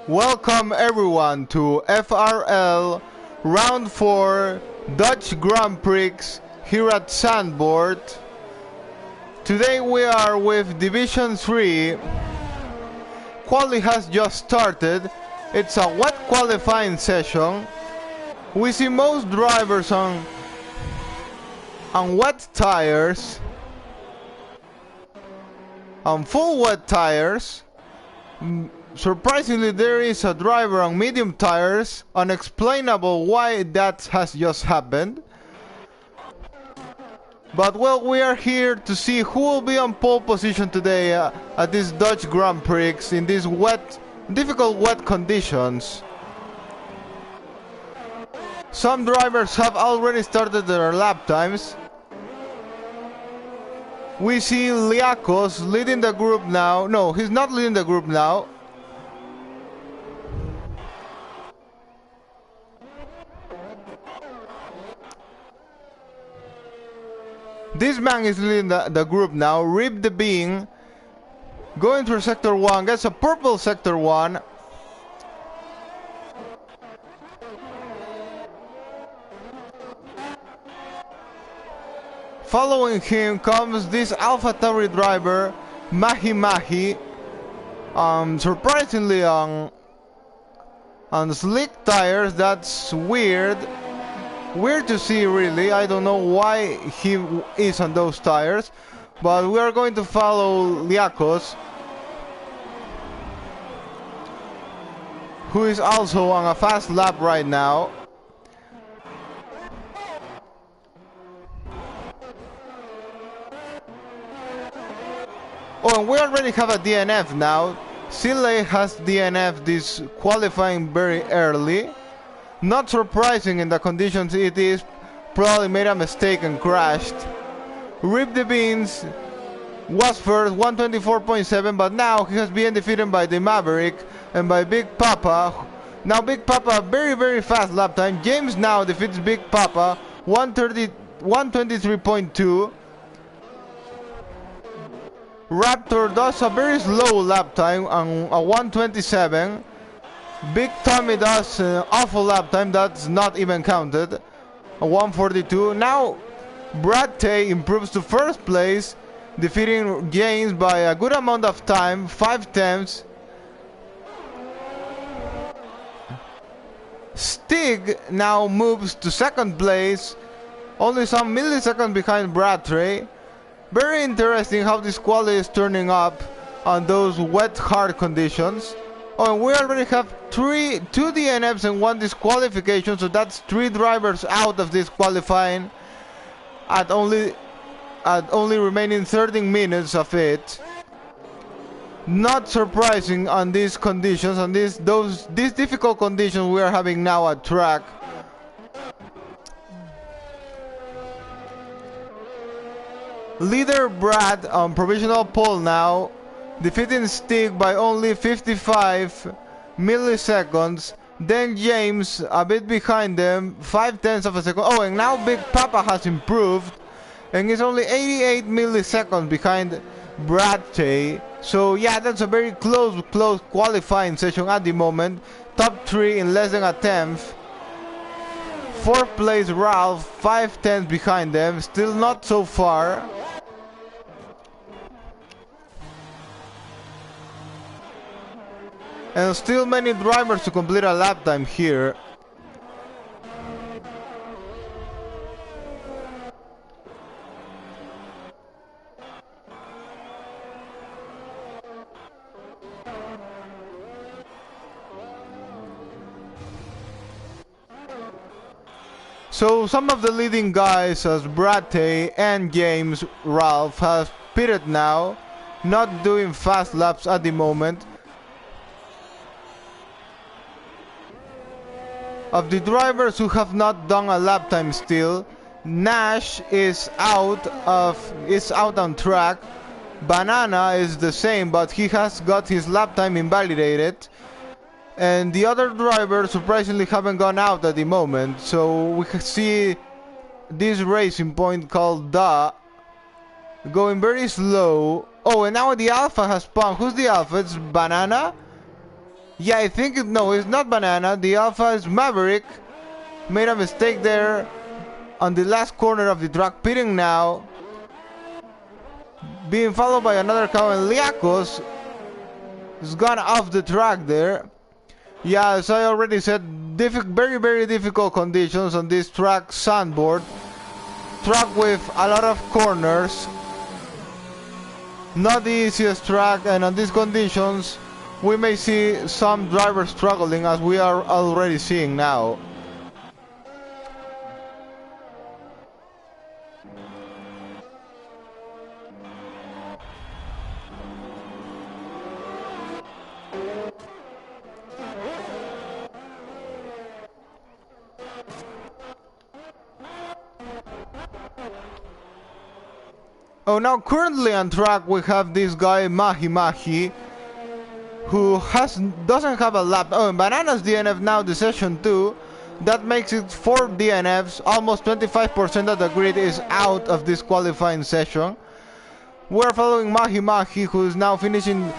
Welcome everyone to FRL Round 4 Dutch Grand Prix here at Sandboard. Today we are with Division 3. Quali has just started. It's a wet qualifying session. We see most drivers on wet tires, on full wet tires. Surprisingly, there is a driver on medium tires. Unexplainable why that has just happened. But well, we are here to see who will be on pole position today at this Dutch Grand Prix in these difficult wet conditions. Some drivers have already started their lap times. We see Liakos leading the group now. No, he's not leading the group now. This man is leading the group now. Rip the Bean going through sector 1, gets a purple sector 1. Following him comes this AlphaTauri driver, Mahi. Surprisingly on slick tires. That's weird. Weird to see, really. I don't know why he is on those tires, but we are going to follow Liakos, who is also on a fast lap right now. Oh, and we already have a DNF now. Sile has DNF this qualifying very early. Not surprising in the conditions it is. Probably made a mistake and crashed. Rip the Beans was first, 124.7, but now he has been defeated by the Maverick and by Big Papa. Now Big Papa, very fast lap time. James now defeats Big Papa, 123.2. Raptor does a very slow lap time on a 127. Big Tommy does an awful lap time, that's not even counted, a 142. Now Brad Tay improves to first place, defeating James by a good amount of time, 5/10. Stig now moves to second place, only some milliseconds behind Brad Tay. Very interesting how this quality is turning up on those wet, hard conditions. Oh, and we already have two DNFs and 1 disqualification, so that's 3 drivers out of this qualifying at only remaining 13 minutes of it. Not surprising on these conditions, on these difficult conditions we are having now at track. Leader Brad on provisional pole now, defeating Stig by only 55 milliseconds. Then James a bit behind them, 5/10 of a second. Oh, and now Big Papa has improved and is only 88 milliseconds behind Brad Tay. So yeah, that's a very close qualifying session at the moment. Top 3 in less than a tenth. 4th place Ralph, 5/10 behind them, still not so far. And still many drivers to complete a lap time here. So some of the leading guys as Brad Tay and James Ralph have pitted now, not doing fast laps at the moment. Of the drivers who have not done a lap time still, Nash is out on track. Banana is the same, but he has got his lap time invalidated. And the other drivers surprisingly haven't gone out at the moment. So we see this racing point called Da going very slow. Oh, and now the Alpha has spun. Who's the Alpha? It's Banana? Yeah, I think no, it's not Banana. The Alpha is Maverick. Made a mistake there on the last corner of the track, pitting now. Being followed by another car, and Liakos has gone off the track there. Yeah, as I already said, very, very difficult conditions on this track, sandboard. Track with a lot of corners. Not the easiest track, and on these conditions, we may see some drivers struggling, as we are already seeing now. Oh, now currently on track we have this guy Mahi, who doesn't have a lap. Oh, and Banana's DNF now the session 2. That makes it 4 DNFs. Almost 25% of the grid is out of this qualifying session. We're following Mahi, who is now finishing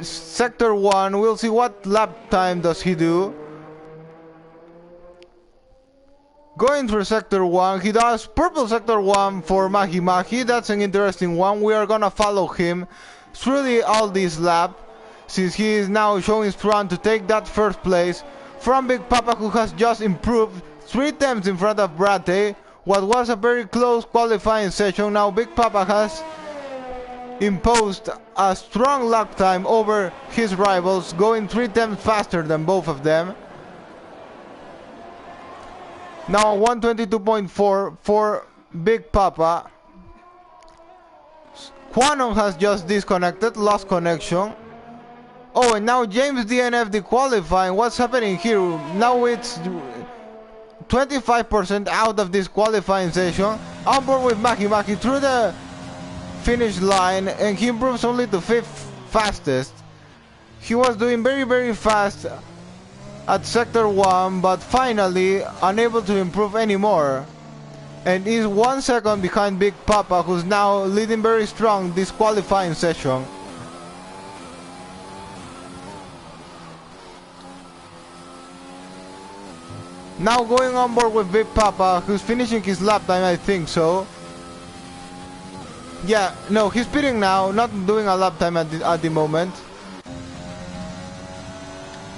sector 1. We'll see what lap time does he do. Going through sector 1, he does purple sector 1 for Mahi. That's an interesting one. We are gonna follow him through all this lap, since he is now showing strong to take that first place from Big Papa, who has just improved 3 times in front of Brate. What was a very close qualifying session, now Big Papa has imposed a strong lap time over his rivals, going 3 times faster than both of them. Now 122.4 for Big Papa. Quanon has just disconnected, lost connection. Oh, and now James DNF the qualifying. What's happening here? Now it's 25% out of this qualifying session. On board with Mahi through the finish line, and he improves only to 5th fastest. He was doing very, very fast at sector 1, but finally unable to improve anymore, and is 1 second behind Big Papa, who's now leading very strong this qualifying session. Now going on board with Big Papa, who's finishing his lap time, I think so. Yeah, no, he's pitting now, not doing a lap time at the moment.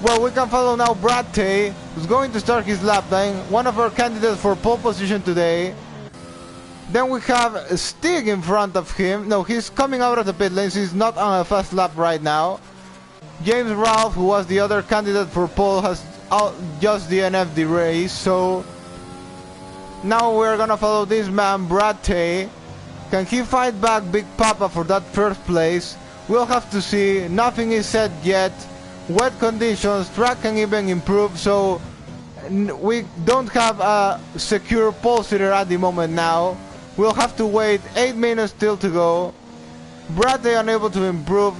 Well, we can follow now Brate, who's going to start his lap time, one of our candidates for pole position today. Then we have Stig in front of him. No, he's coming out of the pit lanes, he's not on a fast lap right now. James Ralph, who was the other candidate for pole, has just DNF'd the race, so now we're gonna follow this man, Brate. Can he fight back Big Papa for that first place? We'll have to see, nothing is said yet. Wet conditions, track can even improve, so we don't have a secure pole sitter at the moment now. We'll have to wait 8 minutes still to go. Brate unable to improve.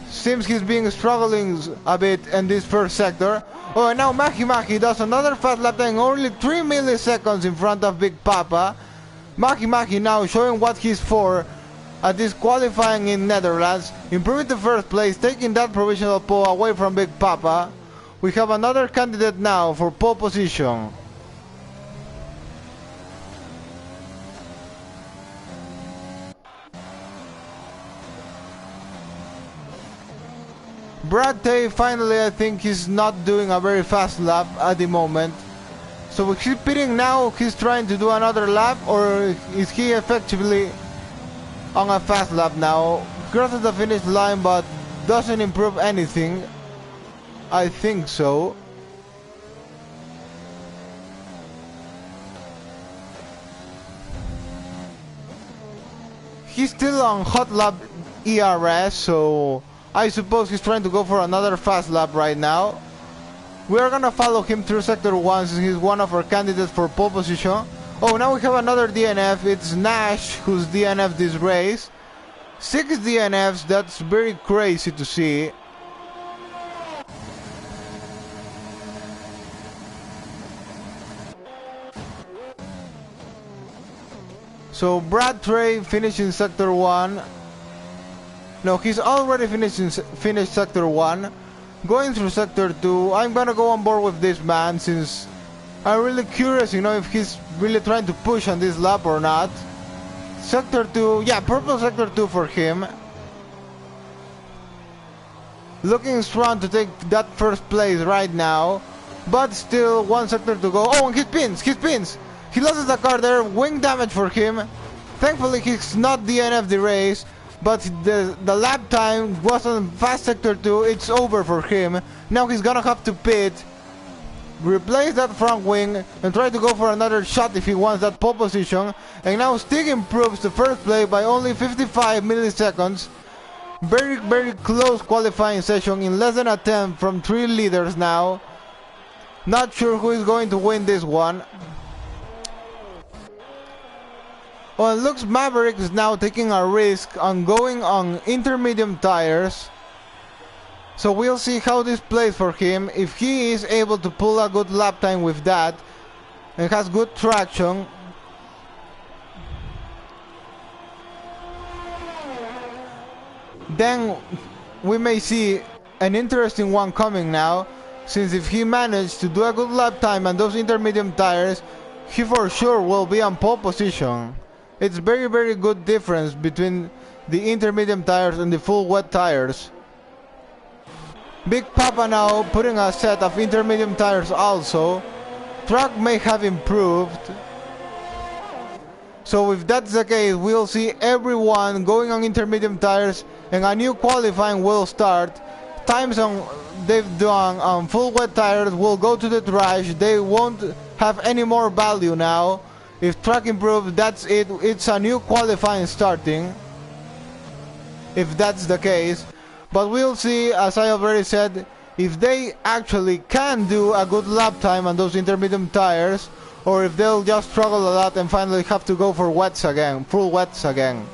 Seems he's been struggling a bit in this first sector. Oh, and now Mahi does another fast lap time, only 3 milliseconds in front of Big Papa. Mahi now showing what he's for at this qualifying in Netherlands, improving to first place, taking that provisional pole away from Big Papa. We have another candidate now for pole position. Brate finally, I think he's not doing a very fast lap at the moment. So he's pitting now, he's trying to do another lap, or is he effectively on a fast lap now? Crosses the finish line but doesn't improve anything. I think so. He's still on hot lap ERS, so I suppose he's trying to go for another fast lap right now. We are gonna follow him through sector 1 since he's one of our candidates for pole position. Oh, now we have another DNF. It's Nash who's DNF'd this race. 6 DNFs, that's very crazy to see. So Brad Trey finishing sector 1. No, he's already finished sector 1. going through Sector 2. I'm gonna go on board with this man since I'm really curious, you know, if he's really trying to push on this lap or not. Sector 2, yeah, purple Sector 2 for him. Looking strong to take that first place right now. But still, one sector to go. Oh, and he spins! He spins! He loses the car there. Wing damage for him. Thankfully, he's not DNF the race. But the lap time was on fast sector 2. It's over for him. Now he's gonna have to pit. Replace that front wing and try to go for another shot if he wants that pole position. And now Stig improves to first place by only 55 milliseconds. Very close qualifying session in less than a 10 from 3 leaders now. Not sure who is going to win this one. Well, it looks Maverick is now taking a risk on going on intermediate tires. So we'll see how this plays for him. If he is able to pull a good lap time with that and has good traction. Then we may see an interesting one coming now. Since if he managed to do a good lap time on those intermediate tires, he for sure will be on pole position. It's very good difference between the intermediate tires and the full wet tires. Big Papa now putting a set of intermediate tires also. Track may have improved. So if that's the case, we'll see everyone going on intermediate tires and a new qualifying will start. Times they've done on full wet tires will go to the trash. They won't have any more value now. If track improves, that's it. It's a new qualifying starting. If that's the case. But we'll see, as I already said, if they actually can do a good lap time on those intermediate tires, or if they'll just struggle a lot and finally have to go for wets again, full wets again.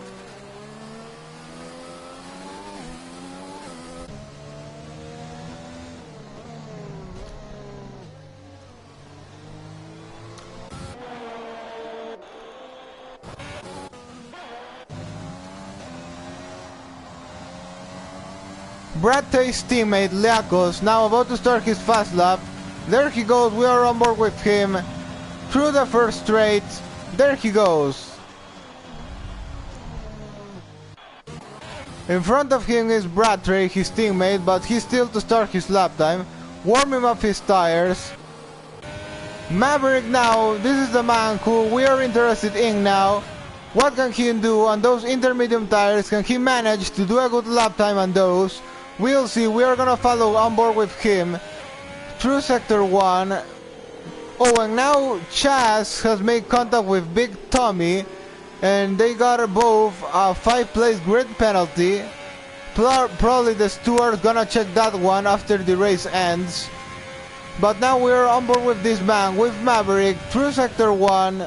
Brad Tay's teammate Leakos now about to start his fast lap. There he goes, we are on board with him. Through the first straight, there he goes. In front of him is Brad Tay, his teammate, but he's still to start his lap time. Warming up his tires. Maverick now, this is the man who we are interested in now. What can he do on those intermediate tires? Can he manage to do a good lap time on those? We'll see, we are gonna follow on board with him through sector 1. Oh, and now Chaz has made contact with Big Tommy and they got both a 5-place grid penalty. Probably the steward's gonna check that one after the race ends. But now we are on board with this man, with Maverick, through sector 1.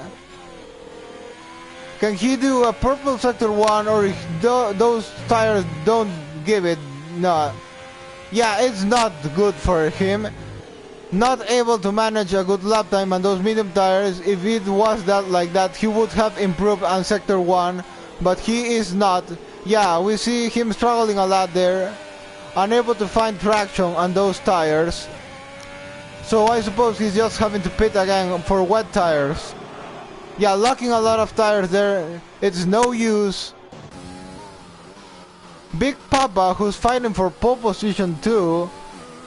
Can he do a purple sector 1 or if those tires don't give it? No. Yeah, it's not good for him. Not able to manage a good lap time on those medium tires. If it was that like that, he would have improved on sector 1. But he is not. Yeah, we see him struggling a lot there. Unable to find traction on those tires. So I suppose he's just having to pit again for wet tires. Yeah, locking a lot of tires there. It's no use. Big Papa, who's fighting for pole position too,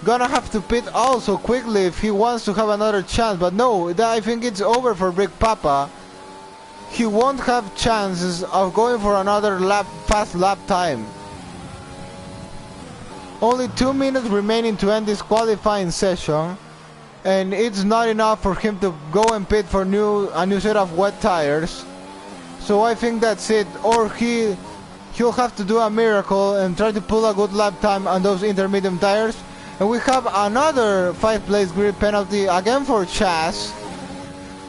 gonna have to pit also quickly if he wants to have another chance. But no, I think it's over for Big Papa. He won't have chances of going for another fast lap time. Only 2 minutes remaining to end this qualifying session. And it's not enough for him to go and pit for a new set of wet tires. So I think that's it. Or he'll have to do a miracle and try to pull a good lap time on those intermediate tires. And we have another 5-place grid penalty again for Chaz.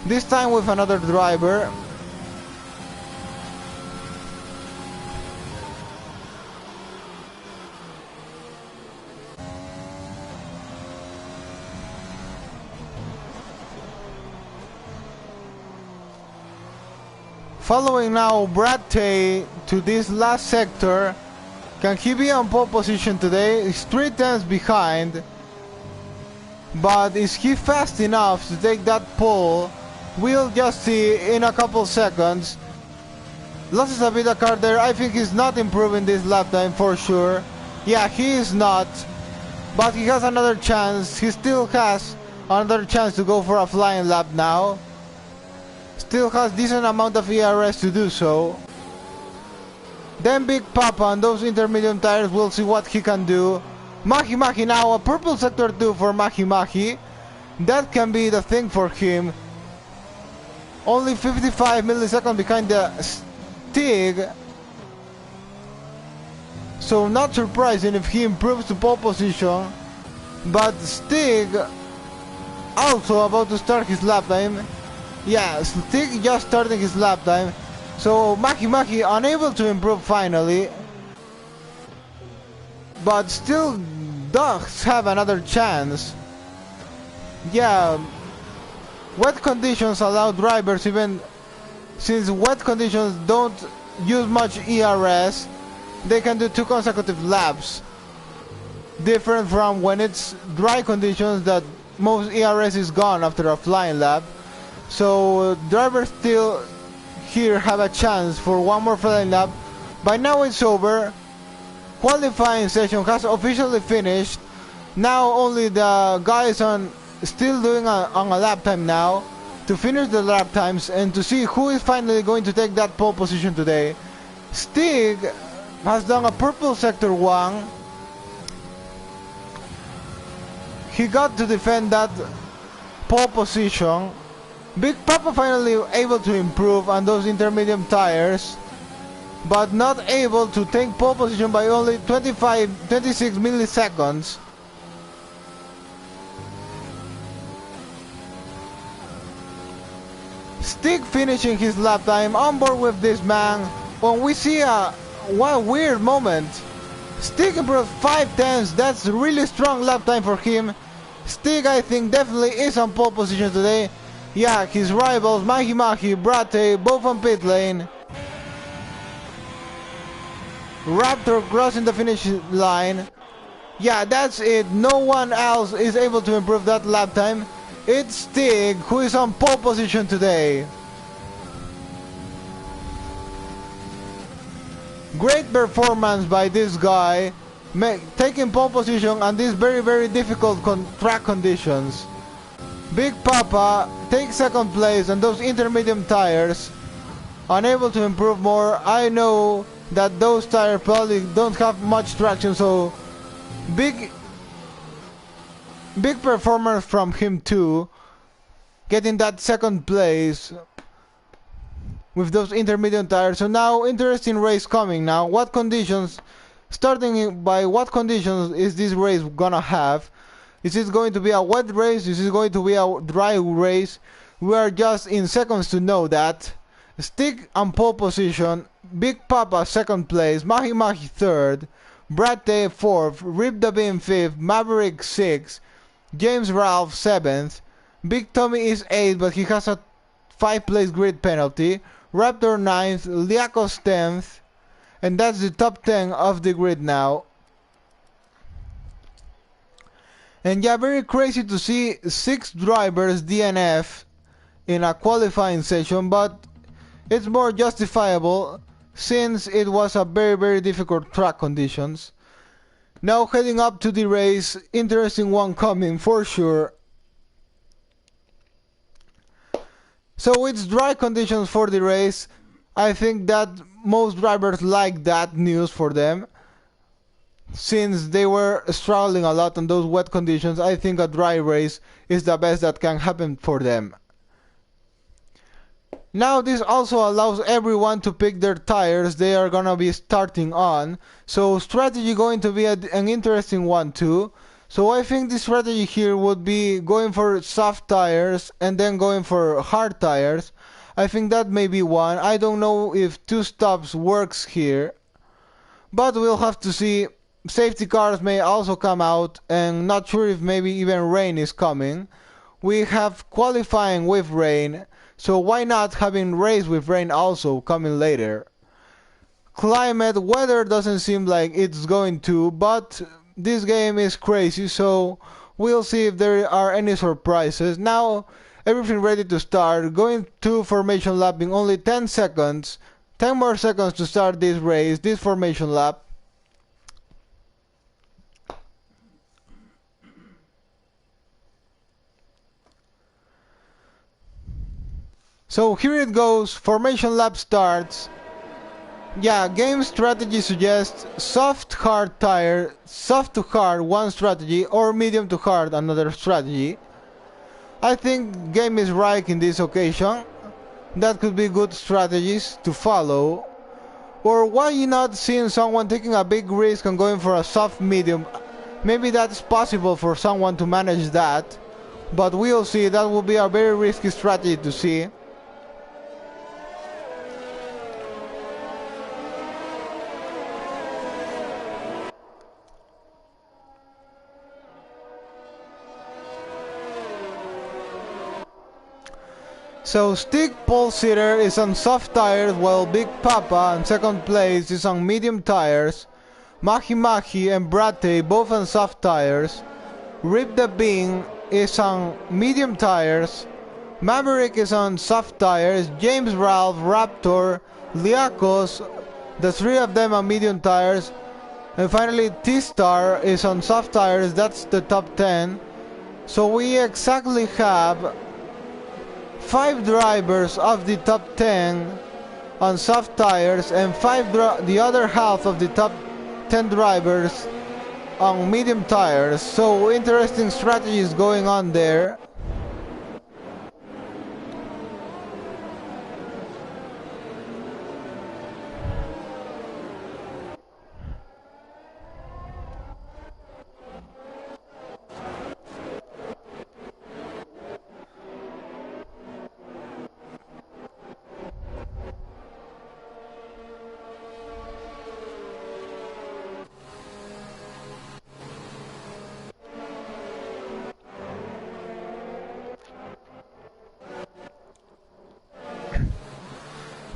This time with another driver. Following now Brad Tay to this last sector. Can he be on pole position today? He's 3 tenths behind. But is he fast enough to take that pole? We'll just see in a couple seconds. Losses a bit of car there. I think he's not improving this lap time for sure. Yeah, he is not. But he has another chance. He still has another chance to go for a flying lap now. Still has decent amount of ERS to do so. Then Big Papa on those intermediate tires, we'll see what he can do. Mahi Mahi now, a purple sector 2 for Mahi Mahi. That can be the thing for him. Only 55 milliseconds behind the Stig. So not surprising if he improves to pole position. But Stig also about to start his lap time. Yeah, Stig just starting his lap time. So Mahi Mahi unable to improve finally. But still does have another chance. Yeah, wet conditions allow drivers, even since wet conditions don't use much ERS, they can do 2 consecutive laps. Different from when it's dry conditions that most ERS is gone after a flying lap. So drivers still here have a chance for one more flying lap. By now it's over. Qualifying session has officially finished. Now only the guys on still doing on a lap time now to finish the lap times and to see who is finally going to take that pole position today. Stig has done a purple sector 1. He got to defend that pole position. Big Papa finally able to improve on those intermediate tires, but not able to take pole position by only 26 milliseconds. Stig finishing his lap time on board with this man. When we see one weird moment, Stig improved 5 tenths. That's a really strong lap time for him. Stig, I think, definitely is on pole position today. Yeah, his rivals Mahi Mahi, Brate, both on pit lane. Raptor crossing the finish line. Yeah, that's it. No one else is able to improve that lap time. It's Stig who is on pole position today. Great performance by this guy, taking pole position on these very difficult track conditions. Big Papa takes second place on those intermediate tires, unable to improve more. I know that those tires probably don't have much traction, so big performance from him too, getting that second place with those intermediate tires. So now interesting race coming now. What conditions, starting by what conditions is this race gonna have? Is it going to be a wet race? Is it going to be a dry race? We are just in seconds to know that. Stig on pole position, Big Papa second place, Mahi Mahi third, Brate 4th, Rip the Beam 5th, Maverick 6th, James Ralph 7th, Big Tommy is 8th but he has a 5th place grid penalty, Raptor 9th, Liakos 10th, and that's the top 10 of the grid now. And yeah, very crazy to see 6 drivers DNF in a qualifying session, but it's more justifiable since it was a very difficult track conditions. Now heading up to the race, interesting one coming for sure. So it's dry conditions for the race. I think that most drivers like that news for them, since they were struggling a lot on those wet conditions. I think a dry race is the best that can happen for them. Now this also allows everyone to pick their tires they are gonna be starting on, so strategy going to be an interesting one too. So I think the strategy here would be going for soft tires and then going for hard tires. I think that may be one. I don't know if 2 stops works here, but we'll have to see. Safety cars may also come out, and not sure if maybe even rain is coming. We have qualifying with rain, so why not having race with rain also coming later? climate, weather doesn't seem like it's going to, but this game is crazy, so we'll see if there are any surprises. Now, everything ready to start, going to formation lap in only 10 seconds. 10 more seconds to start this race, this formation lap. So here it goes, formation lap starts. Yeah, game strategy suggests soft hard tire, soft to hard one strategy, or medium to hard another strategy. I think game is right in this occasion. That could be good strategies to follow. Or why not seeing someone taking a big risk and going for a soft medium? Maybe that's possible for someone to manage that. But we'll see, that will be a very risky strategy to see. So Stick Pole Sitter is on soft tires while Big Papa in second place is on medium tires. Mahi Mahi and Brate both on soft tires. Rip the Bean is on medium tires. Maverick is on soft tires. James Ralph, Raptor, Liakos, the three of them on medium tires. And finally T-Star is on soft tires, that's the top 10. So we exactly have 5 drivers of the top 10 on soft tires and the other half of the top 10 drivers on medium tires. So interesting strategies going on there.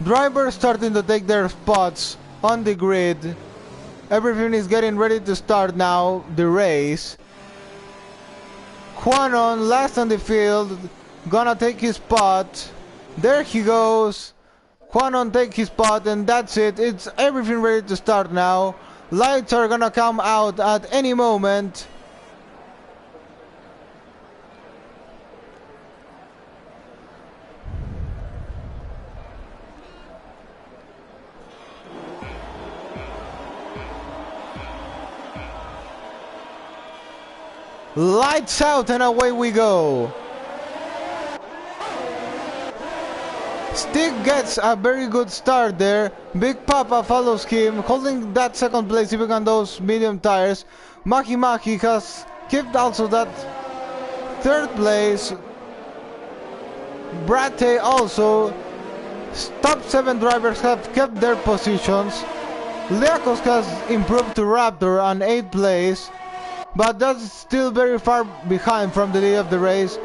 Drivers starting to take their spots on the grid. Everything is getting ready to start now, the race. Quanon last on the field, gonna take his spot. There he goes. Quanon take his spot and that's it. It's everything ready to start now. Lights are gonna come out at any moment. Lights out and away we go. Stick gets a very good start there. Big Papa follows him, holding that second place even on those medium tires. Mahi Mahi has kept also that third place. Brate also. Top 7 drivers have kept their positions. Liakos has improved to Raptor on 8th place. But that's still very far behind from the lead of the race.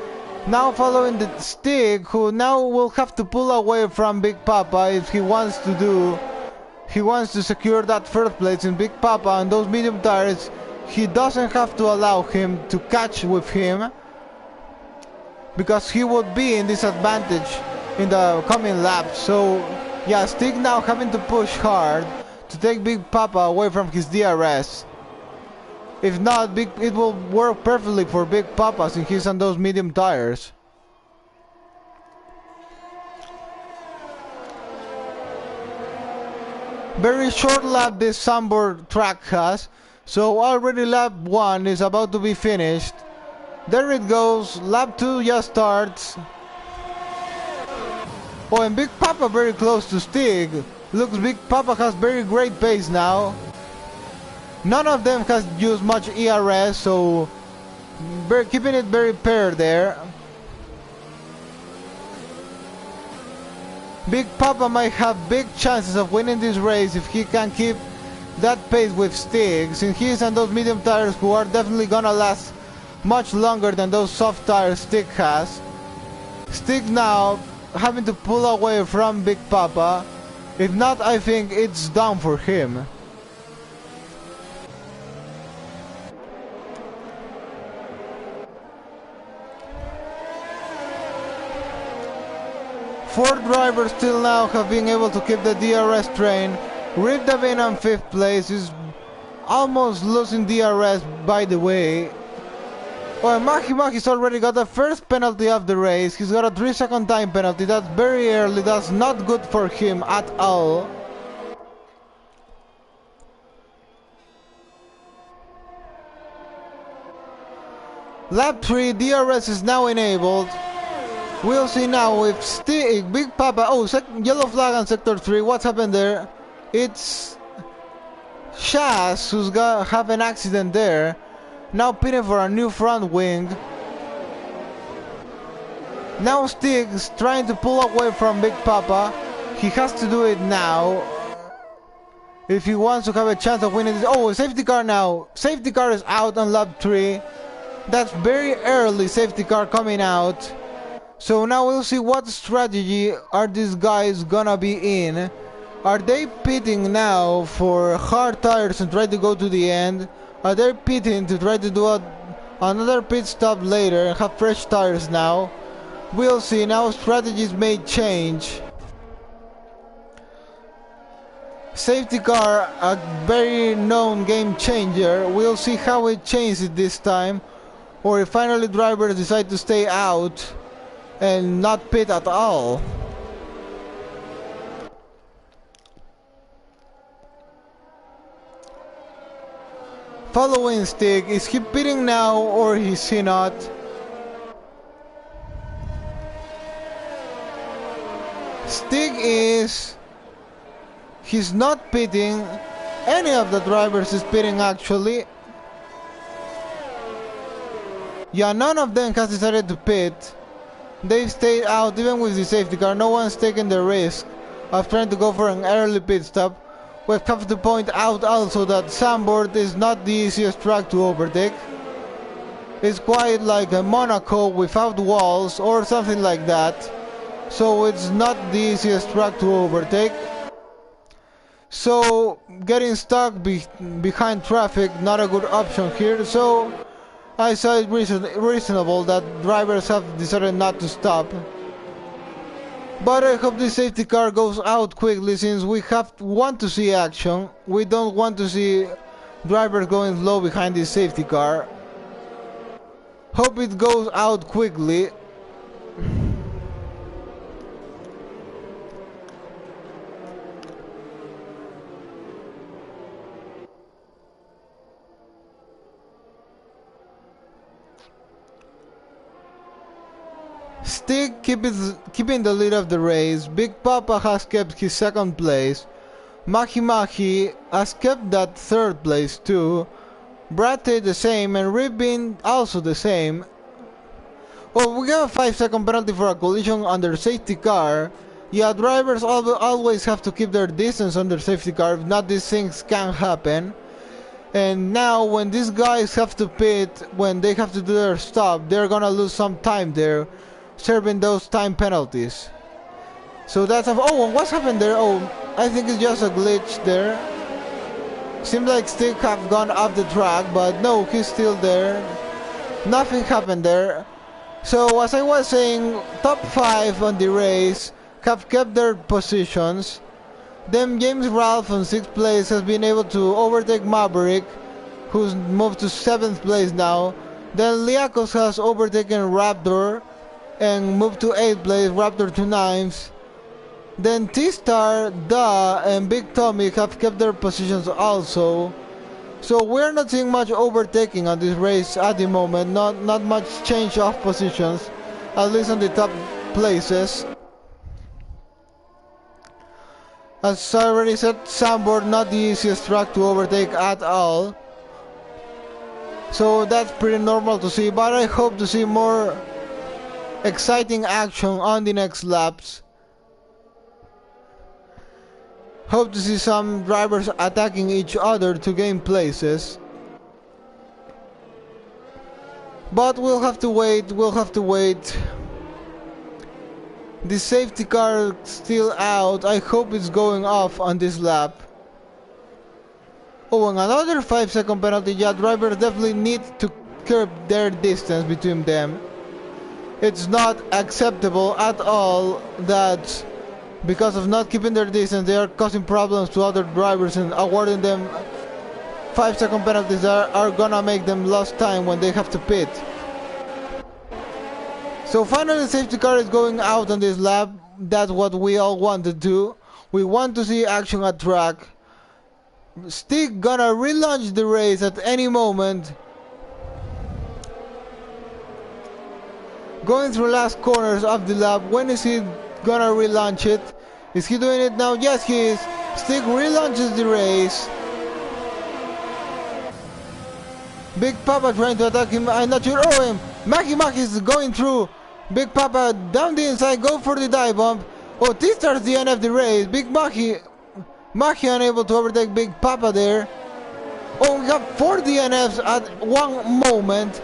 Now following the Stick, who now will have to pull away from Big Papa if he wants to secure that first place in Big Papa and those medium tires. He doesn't have to allow him to catch with him because he would be in disadvantage in the coming laps. So yeah, Stick now having to push hard to take Big Papa away from his DRS. If not, it will work perfectly for Big Papa since he's on those medium tires. Very short lap this Sambor track has, so already lap 1 is about to be finished. There it goes, lap 2 just starts. Oh, and Big Papa very close to Stig. Looks Big Papa has very great pace now. None of them has used much ERS, so keeping it very paired there. Big Papa might have big chances of winning this race if he can keep that pace with Stig, since he's on those medium tires who are definitely gonna last much longer than those soft tires Stig has. Stig now having to pull away from Big Papa. If not, I think it's done for him. Four drivers till now have been able to keep the DRS train. Rip Davin in 5th place is almost losing DRS, by the way. Well, Mahi's already got the first penalty of the race. He's got a 3-second time penalty. That's very early. That's not good for him at all. Lap 3, DRS is now enabled. We'll see now if Big Papa... Oh, yellow flag on Sector 3. What's happened there? It's Shaz who's have an accident there. Now pitting for a new front wing. Now Stig's trying to pull away from Big Papa. He has to do it now if he wants to have a chance of winning this. Oh, safety car now. Safety car is out on lap 3. That's very early safety car coming out. So now we'll see what strategy are these guys gonna be in. Are they pitting now for hard tires and try to go to the end? Are they pitting to try to do another pit stop later and have fresh tires now? We'll see. Now strategies may change. Safety car, a very known game changer. We'll see how it changes this time. Or if finally drivers decide to stay out and not pit at all. Following Stig, is he pitting now or is he not? Stig he's not pitting. Any of the drivers is pitting actually. Yeah, none of them has decided to pit. They've stayed out even with the safety car. No one's taken the risk of trying to go for an early pit stop. We have to point out also that Sandboard is not the easiest track to overtake. It's quite like a Monaco without walls or something like that. So it's not the easiest track to overtake. So getting stuck behind traffic, not a good option here. So I saw it reasonable that drivers have decided not to stop. But I hope the safety car goes out quickly since we want to see action. We don't want to see drivers going slow behind this safety car. Hope it goes out quickly. Stig keeping the lead of the race. Big Papa has kept his 2nd place. Mahi has kept that 3rd place too. Brad did the same and Ribbin also the same. Oh, we have a 5-second penalty for a collision under safety car. Yeah, drivers always have to keep their distance under safety car. If not, these things can happen. And now when these guys have to pit, when they have to do their stop, they're gonna lose some time there, serving those time penalties. So that's oh, what's happened there? Oh, I think it's just a glitch there. Seems like Stig have gone off the track, but no, he's still there. Nothing happened there. So as I was saying, top 5 on the race have kept their positions. Then James Ralph on 6th place has been able to overtake Maverick, who's moved to 7th place now. Then Liakos has overtaken Raptor and moved to 8th place, Raptor to 9th. Then T-Star, Da, and Big Tommy have kept their positions also. So we're not seeing much overtaking on this race at the moment, not much change of positions, at least on the top places. As I already said, Sandboard not the easiest track to overtake at all. So that's pretty normal to see, but I hope to see more exciting action on the next laps. Hope to see some drivers attacking each other to gain places. But we'll have to wait. The safety car still out. I hope it's going off on this lap. Oh, and another 5-second penalty. Yeah, drivers definitely need to curb their distance between them. It's not acceptable at all that because of not keeping their distance, they are causing problems to other drivers and awarding them 5-second penalties that are gonna make them lose time when they have to pit. So finally, the safety car is going out on this lap. That's what we all wanted to. We want to see action at track. Stick gonna relaunch the race at any moment. Going through last corners of the lap. When is he gonna relaunch it? Is he doing it now? Yes, he is. Stick relaunches the race. Big Papa trying to attack him. I'm not sure. Oh, Maki is going through. Big Papa down the inside. Go for the dive bomb. Oh, this starts the end of the race. Big Maki unable to overtake Big Papa there. Oh, we have 4 DNFs at one moment.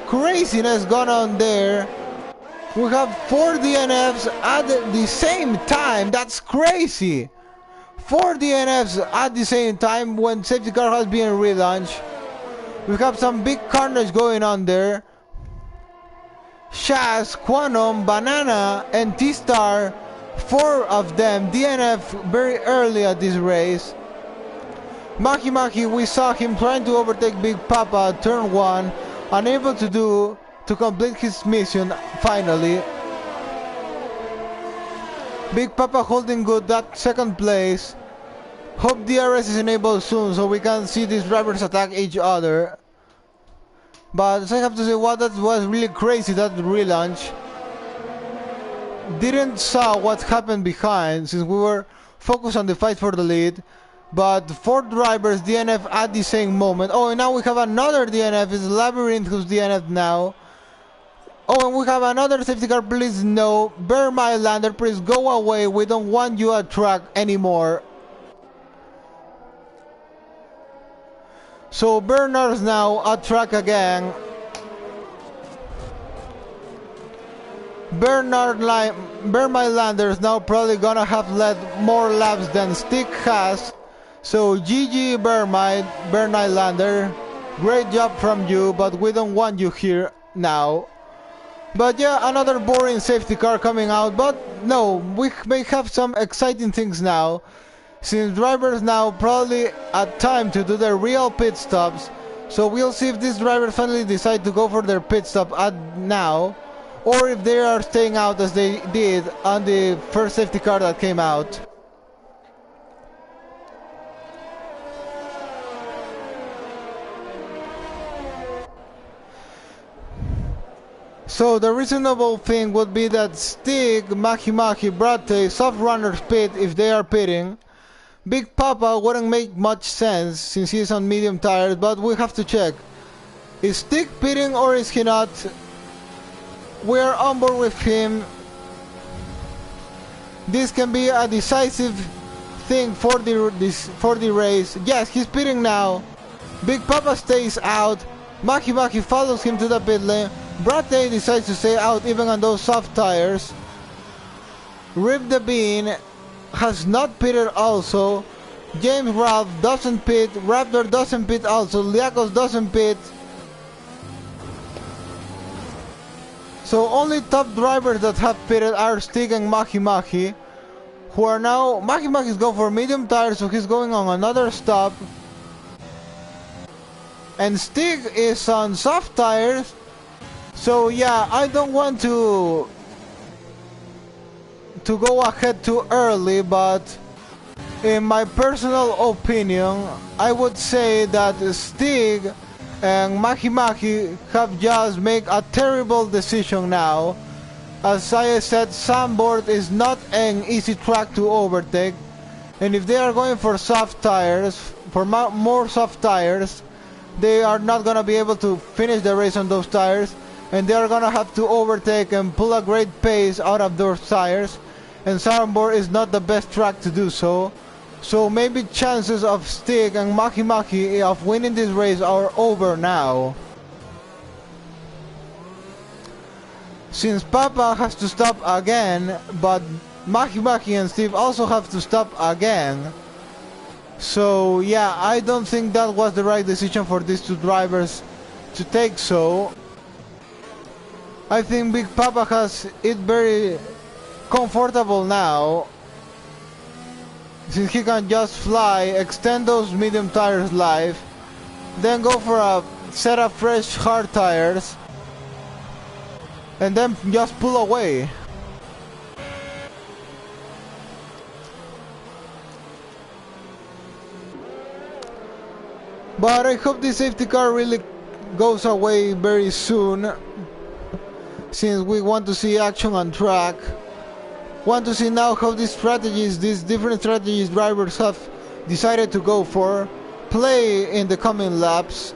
Craziness gone on there. We have 4 DNFs at the same time. That's crazy. 4 DNFs at the same time when safety car has been relaunched. We have some big carnage going on there. Shaz, Quantum, Banana, and T-Star, 4 of them DNF very early at this race. Maki, we saw him trying to overtake Big Papa at turn 1, unable to complete his mission finally. Big Papa holding good that second place. Hope DRS is enabled soon so we can see these drivers attack each other. But I have to say, that was really crazy, that relaunch. Didn't saw what happened behind since we were focused on the fight for the lead. But 4 drivers DNF at the same moment. Oh, and now we have another DNF. It's Labyrinth who's DNF now. Oh, and we have another safety car. Please no. Bear my lander, please go away. We don't want you at track anymore. So Bernard's now at track again. Bear my lander is now probably gonna have led more laps than Stick has. So GG Bear my lander. Great job from you, but we don't want you here now. But yeah, another boring safety car coming out, but no, we may have some exciting things now. Since drivers now probably at time to do their real pit stops. So we'll see if these drivers finally decide to go for their pit stop at now, or if they are staying out as they did on the first safety car that came out. So the reasonable thing would be that Stig, Maki, Brate, soft runners pit if they are pitting. Big Papa wouldn't make much sense since he's on medium tires, but we have to check. Is Stig pitting or is he not? We're on board with him. This can be a decisive thing for the race. Yes, he's pitting now. Big Papa stays out. Maki follows him to the pit lane. Brate decides to stay out even on those soft tires. Rip the Bean has not pitted also. James Ralph doesn't pit. Raptor doesn't pit also. Liakos doesn't pit. So only top drivers that have pitted are Stig and Maki, who are now... Maki is going for medium tires, so he's going on another stop. And Stig is on soft tires. So yeah, I don't want to go ahead too early, but in my personal opinion, I would say that Stig and Maki have just made a terrible decision now. As I said, Sandboard is not an easy track to overtake, and if they are going for soft tires, for more soft tires, they are not gonna be able to finish the race on those tires, and they are gonna have to overtake and pull a great pace out of those tires, and Sandboard is not the best track to do so. So maybe chances of Stig and Maki of winning this race are over now. since Papa has to stop again, but Maki and Steve also have to stop again. So yeah, I don't think that was the right decision for these two drivers to take so. I think Big Papa has it very comfortable now, since he can just fly, extend those medium tires life, then go for a set of fresh hard tires, and then just pull away. But I hope this safety car really goes away very soon, since we want to see action on track. Want to see now how these different strategies drivers have decided to go for, play in the coming laps.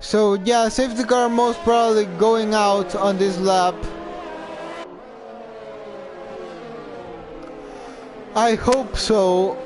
So yeah, safety car most probably going out on this lap. I hope so.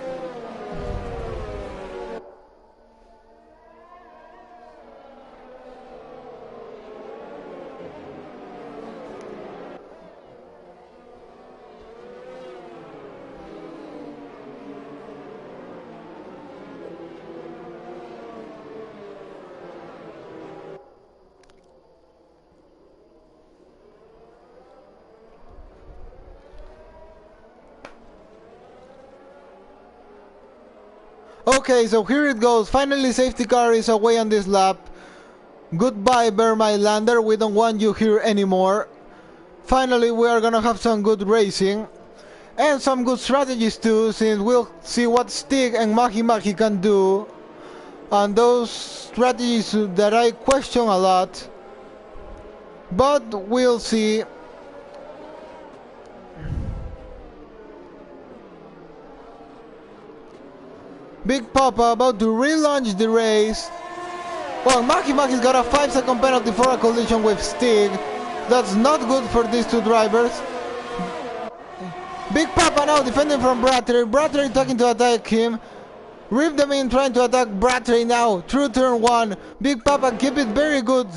Okay, so here it goes. Finally, safety car is away on this lap. Goodbye, Bear My Lander. We don't want you here anymore. Finally, we are gonna have some good racing. And some good strategies too, since we'll see what Stig and Maki can do. And those strategies that I question a lot. But we'll see. Big Papa about to relaunch the race. Well, Maki's got a 5-second penalty for a collision with Stig. That's not good for these two drivers. Big Papa now defending from Brattery. Brattery talking to attack him. Rip them in trying to attack Brattery now through turn 1. Big Papa keep it very good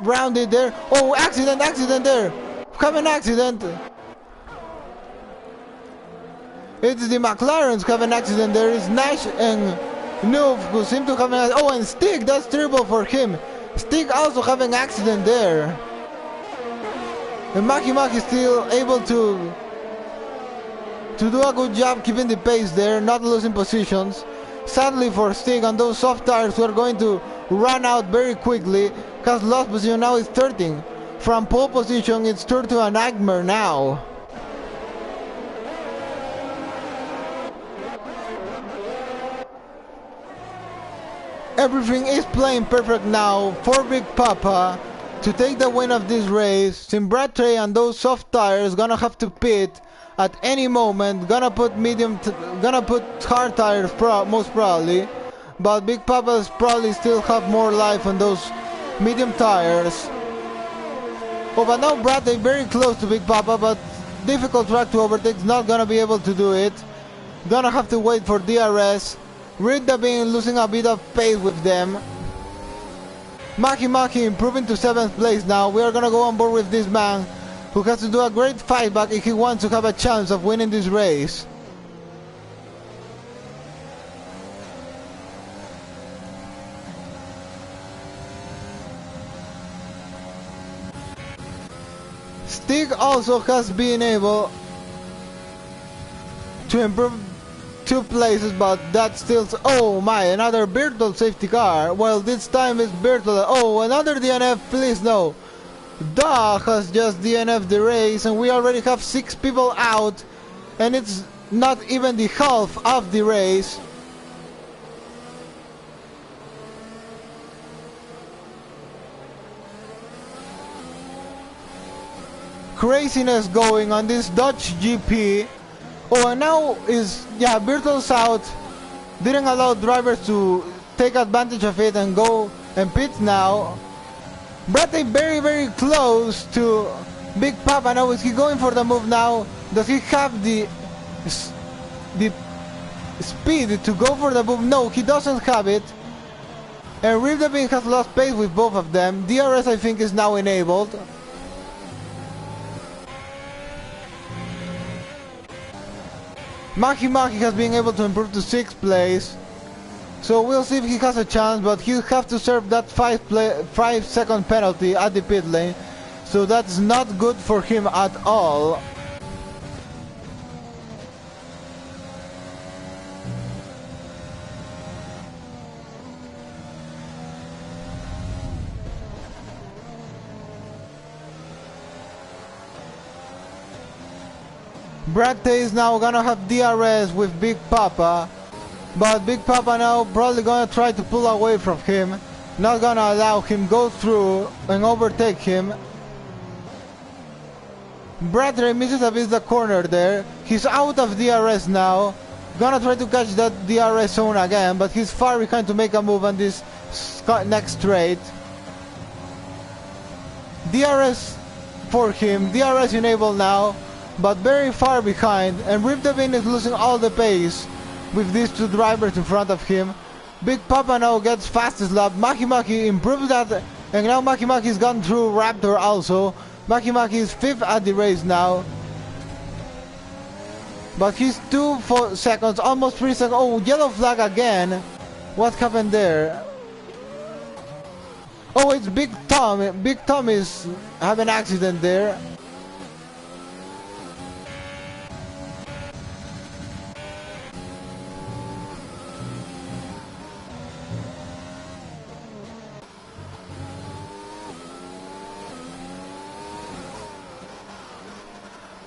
rounded there. Oh, accident there. Have an accident. It's the McLarens have an accident. There is Nash and Noob who seem to have an accident. Oh, and Stig, that's terrible for him. Stig also have an accident there. And Maki still able to do a good job keeping the pace there, not losing positions. Sadly for Stig, and those soft tires who are going to run out very quickly, has lost position. Now it's 13. From pole position, it's turned to a nightmare now. Everything is playing perfect now for Big Papa to take the win of this race. Since Brattery and those soft tires gonna have to pit at any moment, gonna put hard tires most probably, but Big Papa's probably still have more life on those medium tires. Oh, but now Brattery very close to Big Papa, but difficult track to overtake, not gonna be able to do it. Gonna have to wait for DRS. Rida being losing a bit of pace with them. Maki improving to 7th place now. We are gonna go on board with this man who has to do a great fight back if he wants to have a chance of winning this race. Stig also has been able to improve 2 places, but that's still... Oh my, another Birtle safety car. Well, this time it's Birtle. Oh, another DNF, please no. Duh has just DNF the race, and we already have 6 people out, and it's not even the half of the race. Craziness going on this Dutch GP. Oh, and now is, yeah, Birtle's out. Didn't allow drivers to take advantage of it and go and pit now. Bratty very close to Big Papa. Now is he going for the move now? Does he have the speed to go for the boom. No, he doesn't have it. And Rip the Bean has lost pace with both of them. DRS I think is now enabled. Maki Maki has been able to improve to 6th place. So we'll see if he has a chance, but he'll have to serve that 5-second penalty at the pit lane. So that's not good for him at all. Brad Tay is now gonna have DRS with Big Papa, but Big Papa now probably gonna try to pull away from him, not gonna allow him go through and overtake him. Brad Tay misses a bit the corner there. He's out of DRS now, gonna try to catch that DRS zone again, but he's far behind to make a move on this next straight. DRS for him, DRS enabled now, but very far behind, and Rip the Bean is losing all the pace with these two drivers in front of him. Big Papa now gets fastest lap. Maki Maki improves that, and now Maki Maki's gone through Raptor also. Maki Maki is 5th at the race now, but he's 2 seconds, almost 3 seconds. Oh, yellow flag again. What happened there? Oh, it's Big Tom. Big Tom is having an accident there.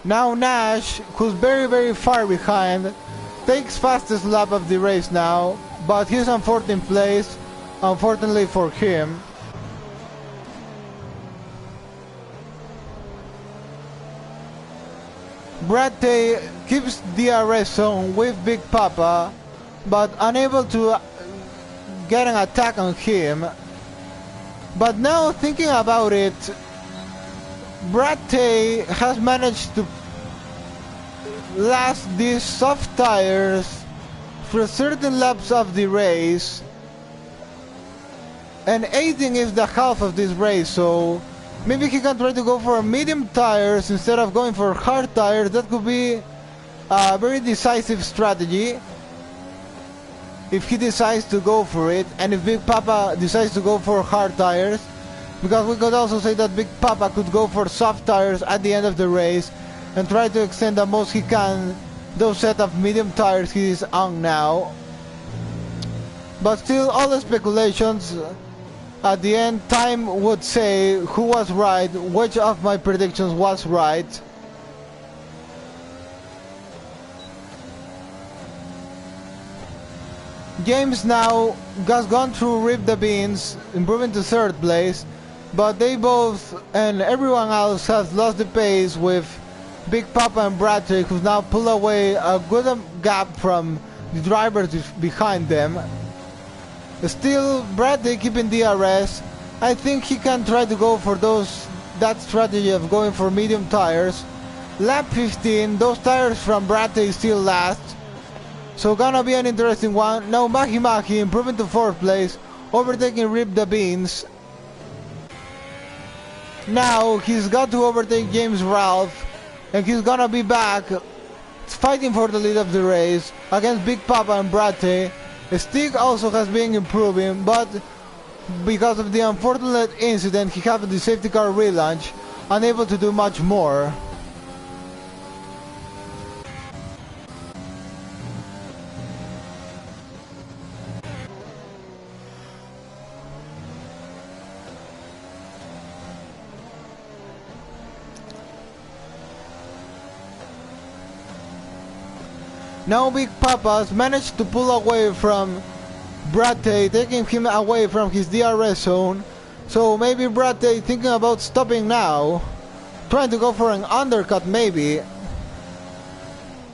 Now Nash, who's very far behind, takes fastest lap of the race now, but he's on 14th place, unfortunately for him. Brad Tay keeps DRS zone with Big Papa, but unable to get an attack on him. But now thinking about it, Brad Tay has managed to last these soft tires for certain laps of the race, and 18 is the half of this race, so maybe he can try to go for medium tires instead of going for hard tires. That could be a very decisive strategy if he decides to go for it, and if Big Papa decides to go for hard tires. Because we could also say that Big Papa could go for soft tires at the end of the race and try to extend the most he can those set of medium tires he is on now. But still, all the speculations, at the end, time would say who was right, which of my predictions was right. James now has gone through Rip the Beans, improving to 3rd place. But they both and everyone else has lost the pace with Big Papa and Brad Tay, who's now pulled away a good gap from the drivers behind them. Still, Brad Tay keeping DRS. I think he can try to go for that strategy of going for medium tires. Lap 15, those tires from Brad Tay still last. So gonna be an interesting one. Now Maki Maki improving to 4th place, overtaking Rip the Beans. Now he's got to overtake James Ralph, and he's gonna be back fighting for the lead of the race against Big Papa and Brad Tay. Stig also has been improving, but because of the unfortunate incident he had in the safety car relaunch, unable to do much more. Now Big Papa's managed to pull away from Brad Tay, taking him away from his DRS zone. So maybe Brad Tay thinking about stopping now, trying to go for an undercut maybe.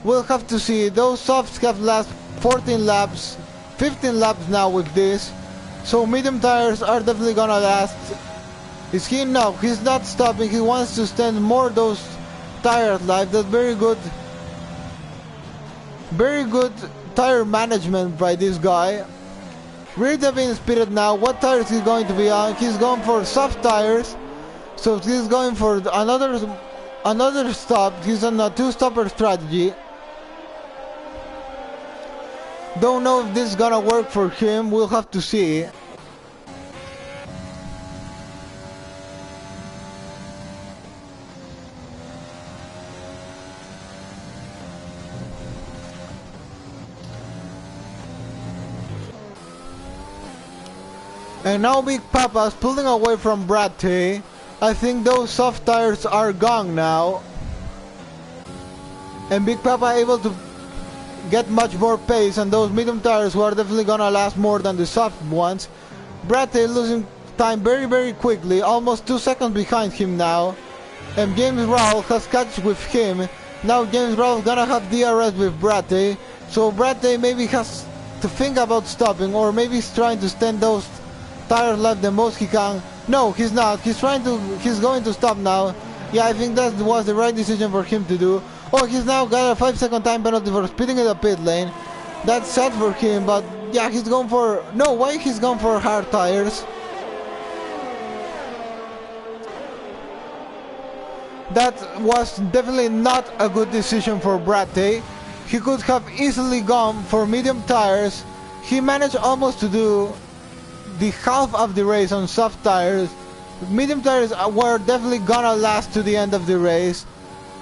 We'll have to see. Those softs have last 14 laps, 15 laps now with this. So medium tires are definitely gonna last. Is he? No, he's not stopping. He wants to extend more those tires life. That's very good tire management by this guy. Rida being speeded now. What tires he's going to be on? He's going for soft tires. So he's going for another stop. He's on a two-stopper strategy. Don't know if this is gonna work for him. We'll have to see. And now Big Papa's pulling away from Bratty. I think those soft tires are gone now. And Big Papa able to get much more pace, and those medium tires who are definitely gonna last more than the soft ones. Bratty losing time very quickly, almost 2 seconds behind him now. And James Ralph has catch with him. Now James Ralph gonna have DRS with Bratty. So Bratty maybe has to think about stopping, or maybe he's trying to stand those tires left the most he can. No, he's not. He's going to stop now. Yeah, I think that was the right decision for him to do. Oh, he's now got a 5-second time penalty for speeding in the pit lane. That's sad for him, but yeah, he's going for... No, why he's going for hard tires? That was definitely not a good decision for Bratty. He could have easily gone for medium tires. He managed almost to do the half of the race on soft tires. Medium tires were definitely gonna last to the end of the race.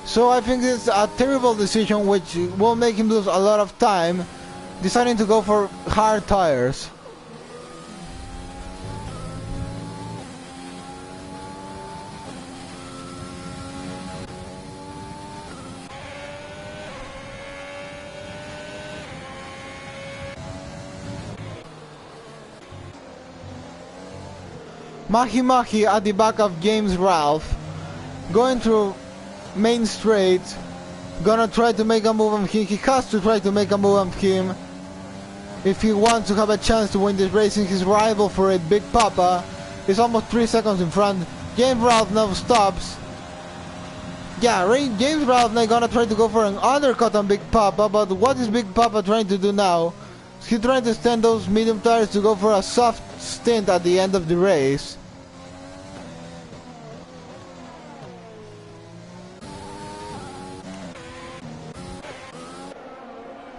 So I think it's a terrible decision which will make him lose a lot of time, deciding to go for hard tires. Mahi at the back of James Ralph, going through main straight, gonna try to make a move on him. He has to try to make a move on him if he wants to have a chance to win this race. His rival for it, Big Papa, is almost 3 seconds in front. James Ralph now stops. Yeah, James Ralph now gonna try to go for an undercut on Big Papa, but what is Big Papa trying to do now? He's trying to stand those medium tires to go for a soft stint at the end of the race.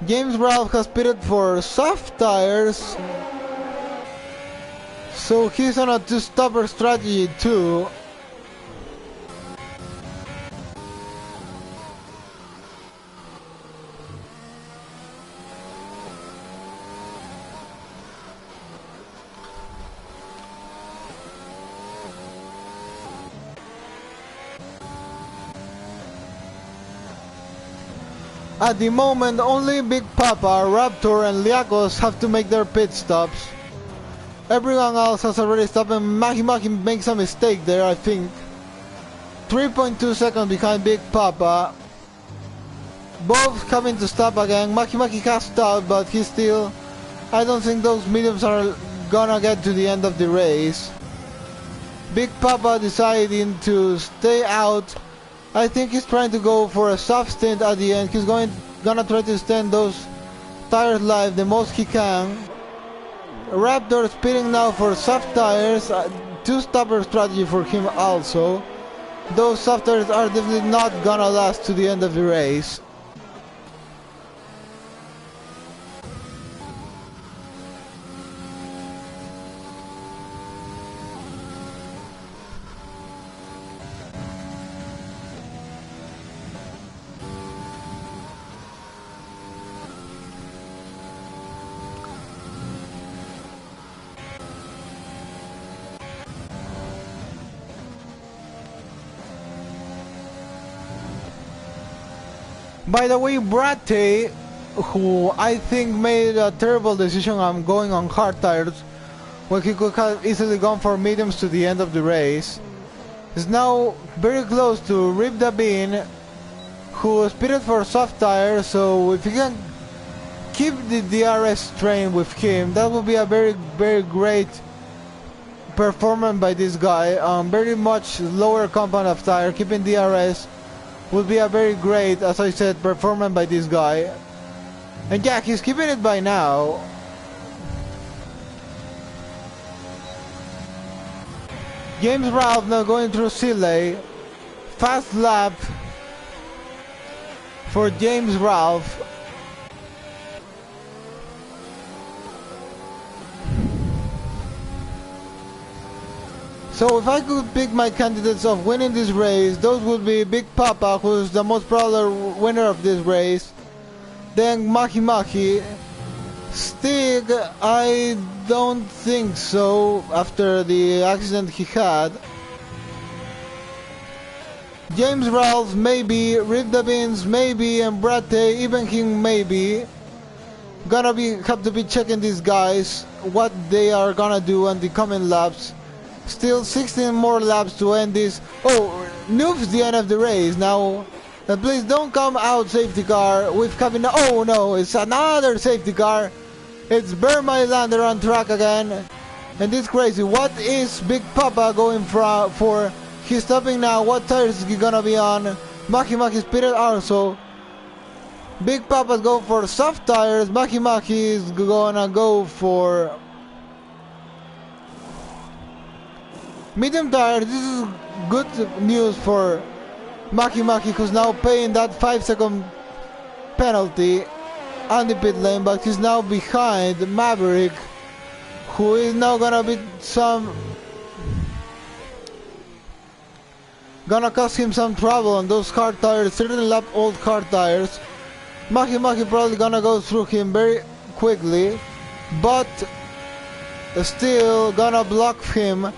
James Ralph has pitted for soft tires, so he's on a two-stopper strategy too. At the moment, only Big Papa, Raptor and Liakos have to make their pit stops. Everyone else has already stopped, and Mahi makes a mistake there, I think. 3.2 seconds behind Big Papa. Both having to stop again. Mahi has stopped, but he's still... I don't think those mediums are gonna get to the end of the race. Big Papa deciding to stay out. I think he's trying to go for a soft stint at the end. He's gonna try to stand those tires live the most he can. Raptor speeding now for soft tires. Two-stopper strategy for him also. Those soft tires are definitely not gonna last to the end of the race. By the way, Bratty, who I think made a terrible decision on going on hard tires when he could have easily gone for mediums to the end of the race, is now very close to Rip the Bean, who speeded for soft tires. So if he can keep the DRS train with him, that would be a very great performance by this guy. Very much lower compound of tire, keeping DRS would be a very great, as I said, performance by this guy. And yeah, he's keeping it by now. James Ralph now going through Silly. Fast lap for James Ralph. So if I could pick my candidates of winning this race, those would be Big Papa, who's the most probable winner of this race. Then Mahi Mahi. Stig, I don't think so after the accident he had. James Ralph, maybe. Rip the Beans, maybe. And Brate, even him, maybe. Have to be checking these guys, what they are gonna do on the coming laps. Still 16 more laps to end this. Oh, Noob's the end of the race now. And please don't come out safety car with cabin. Oh no, it's another safety car. It's Burn My Lander on track again. And it's crazy. What is Big Papa going for? He's stopping now. What tires is he gonna be on? Mahi Mahi's pitted also. Big Papa's going for soft tires. Mahi Mahi is gonna go for medium tires. This is good news for Mahi Mahi, who's now paying that 5-second penalty on the pit lane, but he's now behind Maverick, who is now gonna be gonna cause him some trouble on those hard tires, 13 lap old hard tires. Mahi Mahi probably gonna go through him very quickly, but still gonna block him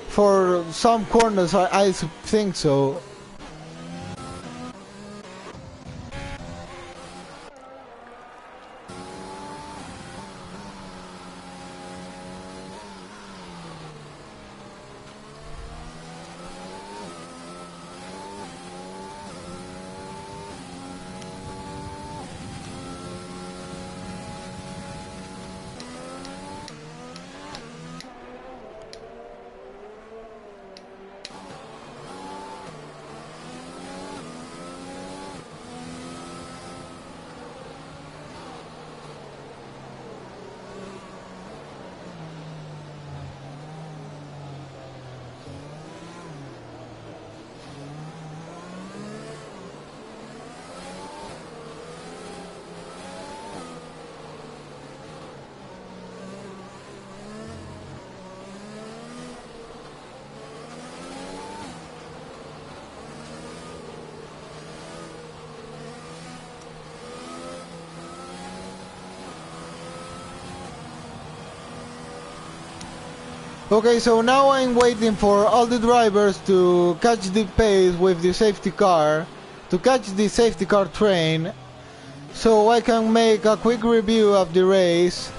for some corners, I think so. Okay, so now I'm waiting for all the drivers to catch the pace with the safety car, to catch the safety car train, so I can make a quick review of the race.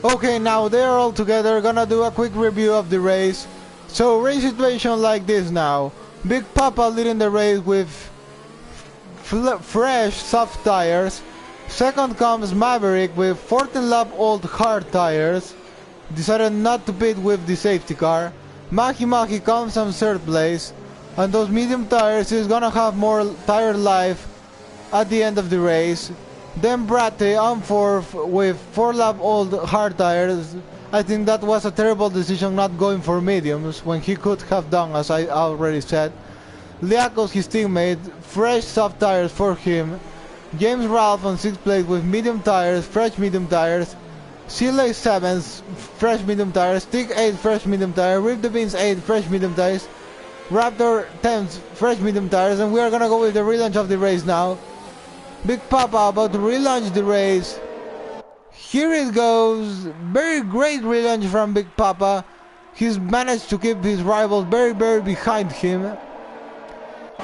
Okay, now they're all together, gonna do a quick review of the race. So race situation like this now. Big Papa leading the race with fresh soft tires. Second comes Maverick with 14 lap old hard tires. Decided not to pit with the safety car. Mahi Mahi comes on third place. And those medium tires is gonna have more tire life at the end of the race. Then Brate on fourth with 4 lap old hard tires. I think that was a terrible decision not going for mediums when he could have done, as I already said. Liakos, his teammate, fresh soft tires for him. James Ralph on 6th place with medium tires, fresh medium tires. Silly 7th, fresh medium tires. Stick 8th, fresh medium tires. Rip the Beans 8th, fresh medium tires. Raptor 10th, fresh medium tires. And we are gonna go with the relaunch of the race now. Big Papa about to relaunch the race. Here it goes. Very great relaunch from Big Papa. He's managed to keep his rivals very behind him.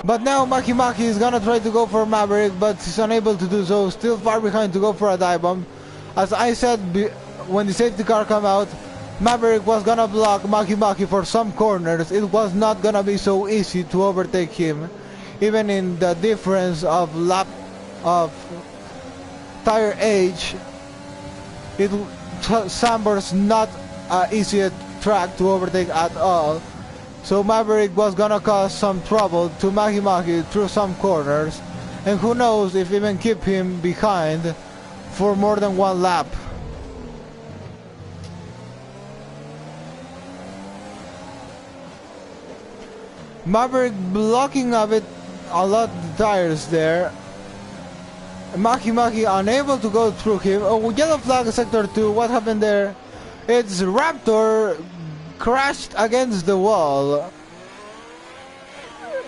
But now Maki Maki is gonna try to go for Maverick, but he's unable to do so. Still far behind to go for a dive bomb. As I said when the safety car came out, Maverick was gonna block Maki Maki for some corners. It was not gonna be so easy to overtake him, even in the difference of lap of tire age. Samber's not an easy track to overtake at all. So Maverick was gonna cause some trouble to Maki Maki through some corners, and who knows if even keep him behind for more than one lap. Maverick blocking a lot of the tires there. Maki Maki unable to go through him. Oh, yellow flag sector 2, what happened there? It's Raptor crashed against the wall.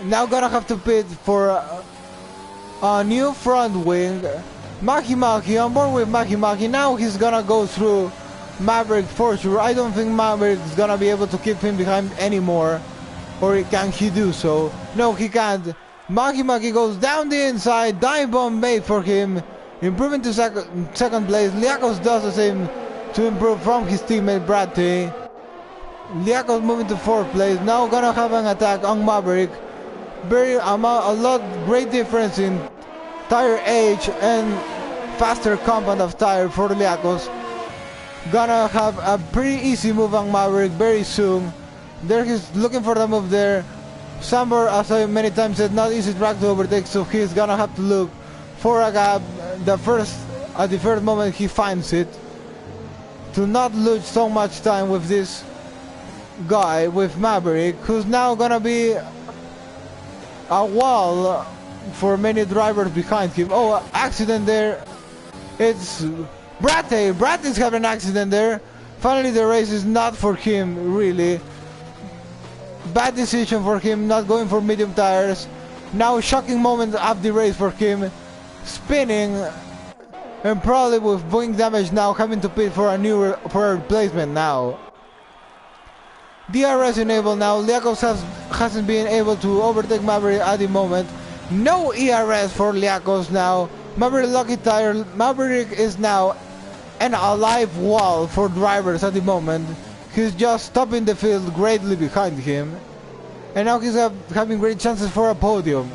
Now gonna have to pit for a new front wing. Maki Maki on board with Maki Maki. Now he's gonna go through Maverick for sure. I don't think Maverick is gonna be able to keep him behind anymore. Or can he do so? No, he can't. Maki Maki goes down the inside. Dive bomb made for him. Improving to second place. Liakos does the same to improve from his teammate Brad T. Liakos moving to 4th place. Now gonna have an attack on Maverick. Great difference in tire age and faster compound of tire for Liakos. Gonna have a pretty easy move on Maverick very soon. There he's looking for the move there. Samber, as I many times said, not easy track to overtake, so he's gonna have to look for a gap at the first moment he finds it, to not lose so much time with this guy, with Maverick, who's now gonna be a wall for many drivers behind him. Oh, accident there. It's Brate. Brate's having an accident there. Finally the race is not for him, really. Bad decision for him, not going for medium tires. Now shocking moment of the race for him. Spinning and probably with wing damage now, having to pit for a replacement now. DRS enabled now. Liakos hasn't been able to overtake Maverick at the moment. No ERS for Liakos now. Maverick lucky tire. Maverick is now an alive wall for drivers at the moment. He's just stopping the field greatly behind him. And now he's having great chances for a podium.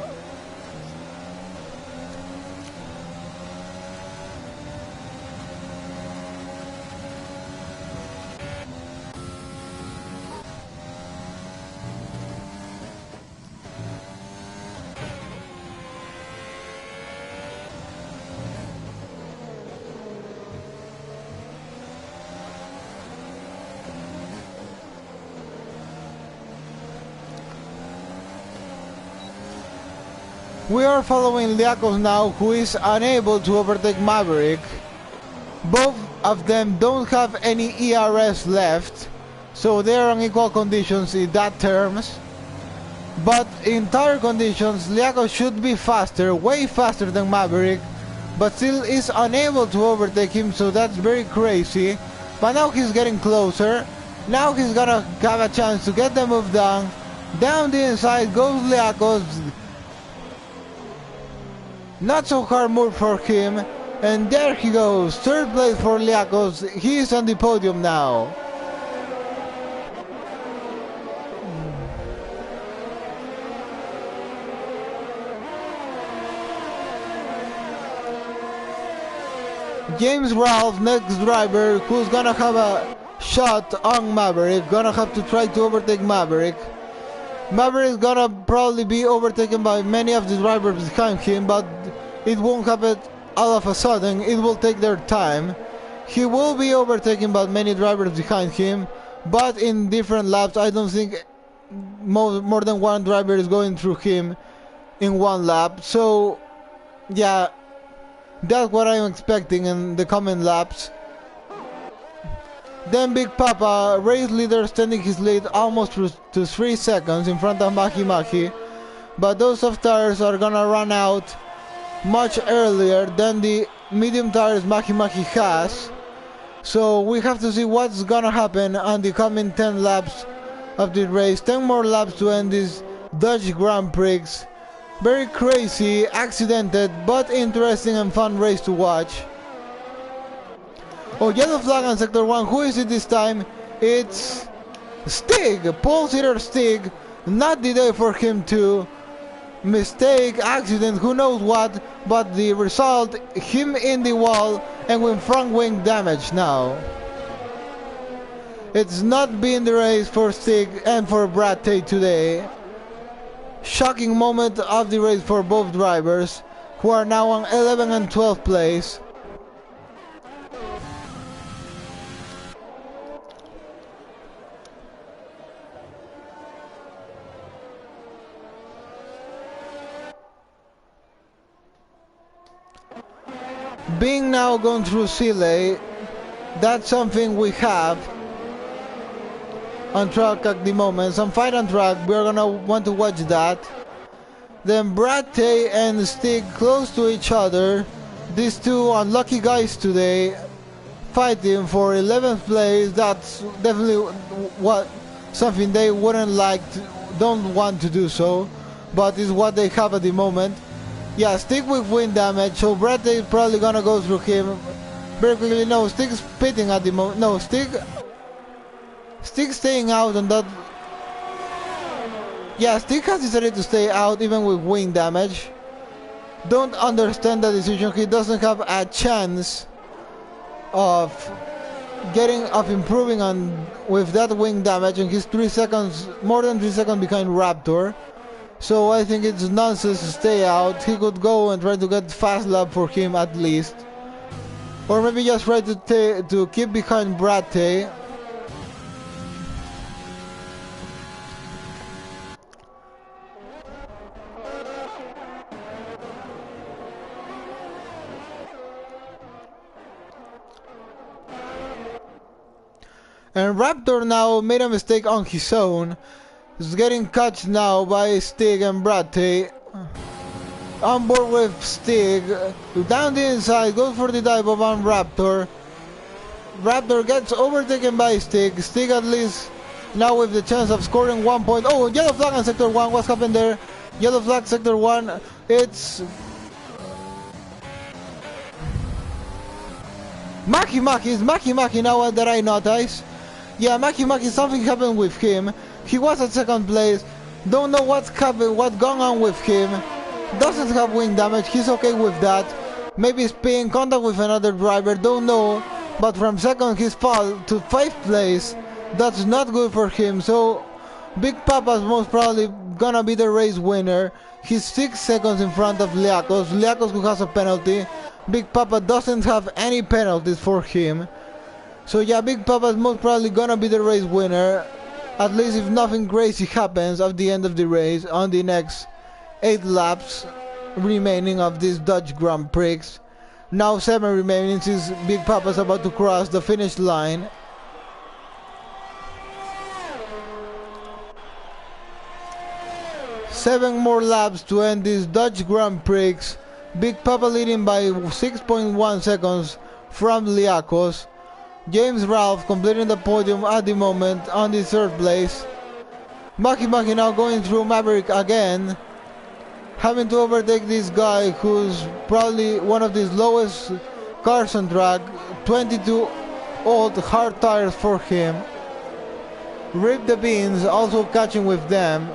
We are following Liakos now, who is unable to overtake Maverick. Both of them don't have any ERS left, so they are on equal conditions in that terms. But in tire conditions, Liakos should be faster, way faster than Maverick, but still is unable to overtake him, so that's very crazy. But now he's getting closer. Now he's gonna have a chance to get the move down. Down the inside goes Liakos. Not so hard move for him, and there he goes, 3rd place for Liakos. He is on the podium now. James Ralph, next driver, who's gonna have a shot on Maverick, gonna have to try to overtake Maverick. Maverick is gonna probably be overtaken by many of the drivers behind him, but it won't happen all of a sudden. It will take their time. He will be overtaken by many drivers behind him, but in different laps. I don't think more than one driver is going through him in one lap. So yeah, that's what I'm expecting in the coming laps. Then Big Papa, race leader, extending his lead almost to 3 seconds in front of Maki Maki. But those soft tires are gonna run out much earlier than the medium tires Maki Maki has. So we have to see what's gonna happen on the coming 10 laps of the race. 10 more laps to end this Dutch Grand Prix. Very crazy, accidented, but interesting and fun race to watch. Oh, yellow flag on sector 1. Who is it this time? It's Stig, pole sitter Stig. Not the day for him to mistake, accident, who knows what, but the result, him in the wall and with front wing damage now. It's not been the race for Stig and for Brad Tate today. Shocking moment of the race for both drivers, who are now on 11th and 12th place. Being now going through Chile, that's something we have on track at the moment. Some fight on track, we're gonna want to watch that. Then Brad Tate and Stig close to each other. These two unlucky guys today fighting for 11th place. That's definitely what something they wouldn't like to, don't want to do so, but it's what they have at the moment. Yeah, Stig with wind damage, so Brad Tate is probably gonna go through him very quickly. No, Stig's pitting at the moment. No, Stig staying out on that. Yeah, Stig has decided to stay out even with wind damage. Don't understand that decision. He doesn't have a chance of improving on with that wing damage, and he's 3 seconds, more than 3 seconds behind Raptor. So I think it's nonsense to stay out. He could go and try to get fast lap for him at least, or maybe just try to keep behind Brad Tate. And Raptor now made a mistake on his own. He's getting caught now by Stig and Brad Tate. On board with Stig. Down the inside, goes for the dive bomb on Raptor. Raptor gets overtaken by Stig. Stig at least now with the chance of scoring 1 point. Oh, yellow flag on sector 1. What's happened there? Yellow flag sector 1. It's Maki. It's Maki now that I notice. Yeah, Maki, something happened with him. He was at second place. Don't know what's happened, what's going on with him. Doesn't have wing damage. He's okay with that. Maybe he's in contact with another driver. Don't know. But from second he's fall to 5th place. That's not good for him. So Big Papa's most probably gonna be the race winner. He's 6 seconds in front of Liakos. Liakos who has a penalty. Big Papa doesn't have any penalties for him. So yeah, Big Papa's most probably gonna be the race winner. At least if nothing crazy happens at the end of the race on the next 8 laps remaining of this Dutch Grand Prix. Now 7 remaining since Big Papa's about to cross the finish line. Seven more laps to end this Dutch Grand Prix. Big Papa leading by 6.1 seconds from Liakos. James Ralph completing the podium at the moment on the 3rd place. Maki now going through Maverick again, having to overtake this guy who's probably one of the lowest cars on track. 22 old hard tires for him. Rip the Beans also catching with them.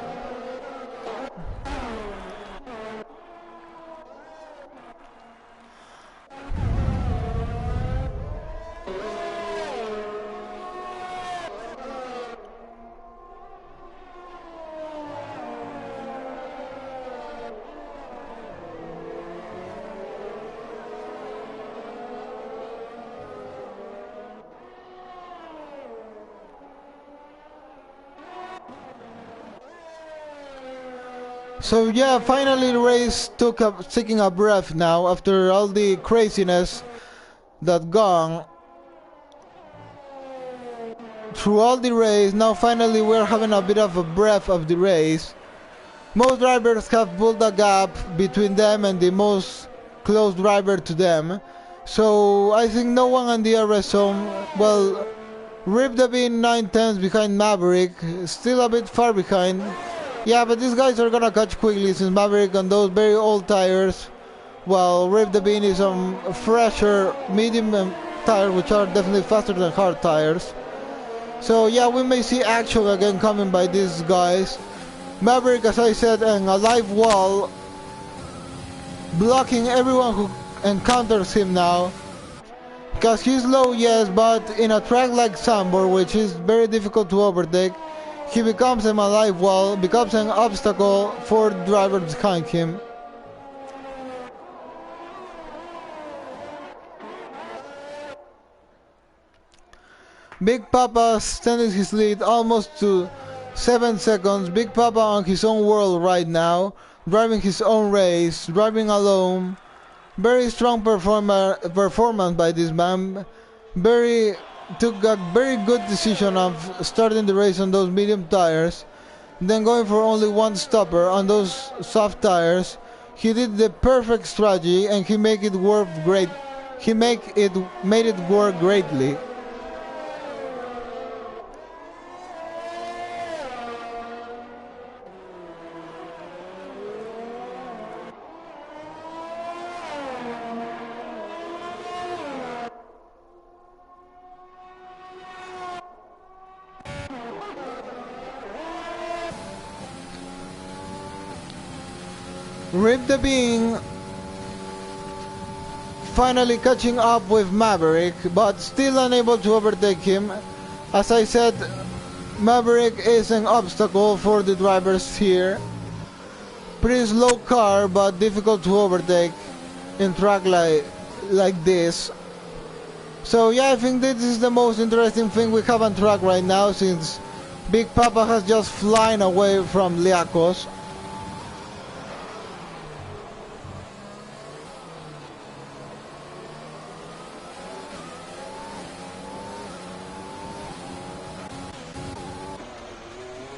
So yeah, finally the race taking a breath now after all the craziness that gone through all the race. Now finally we're having a bit of a breath of the race. Most drivers have pulled a gap between them and the most close driver to them. So I think no one on the RS zone. Well, Rip the Bean 9 tenths behind Maverick, still a bit far behind. Yeah, but these guys are gonna catch quickly since Maverick on those very old tires, while Rip the Bean is on fresher medium tires, which are definitely faster than hard tires. So yeah, we may see action again coming by these guys. Maverick, as I said, and a live wall blocking everyone who encounters him now. Because he's low, yes, but in a track like Sambor, which is very difficult to overtake, he becomes a live wall, becomes an obstacle for drivers behind him. Big Papa extended his lead almost to 7 seconds. Big Papa on his own world right now, driving his own race, driving alone. Very strong performance by this man. Took a very good decision of starting the race on those medium tires, then going for only one stopper on those soft tires. He did the perfect strategy and he made it work great. He made it work greatly. Rip the Bean finally catching up with Maverick, but still unable to overtake him. As I said, Maverick is an obstacle for the drivers here. Pretty slow car, but difficult to overtake in track like this. So yeah, I think this is the most interesting thing we have on track right now, since Big Papa has just flown away from Liakos.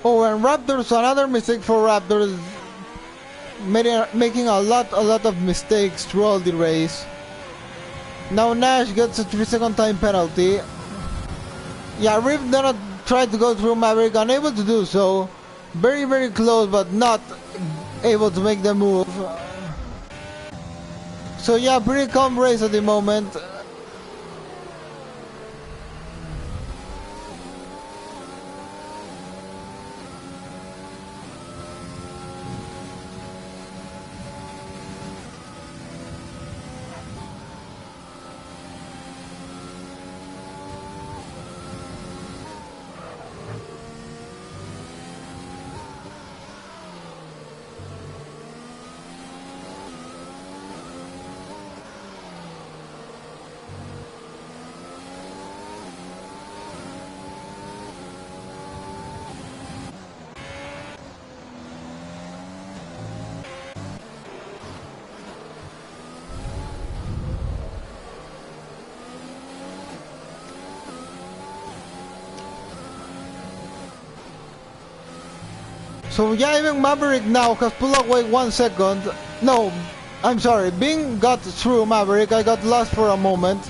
Oh, and Raptors, another mistake for Raptors, making a lot of mistakes throughout the race. Now Nash gets a 3-second time penalty. Yeah, Rip gonna try to go through Maverick, unable to do so. Very close, but not able to make the move. So yeah, pretty calm race at the moment. So yeah, even Maverick now has pulled away 1 second. No, I'm sorry, Bing got through Maverick. I got lost for a moment.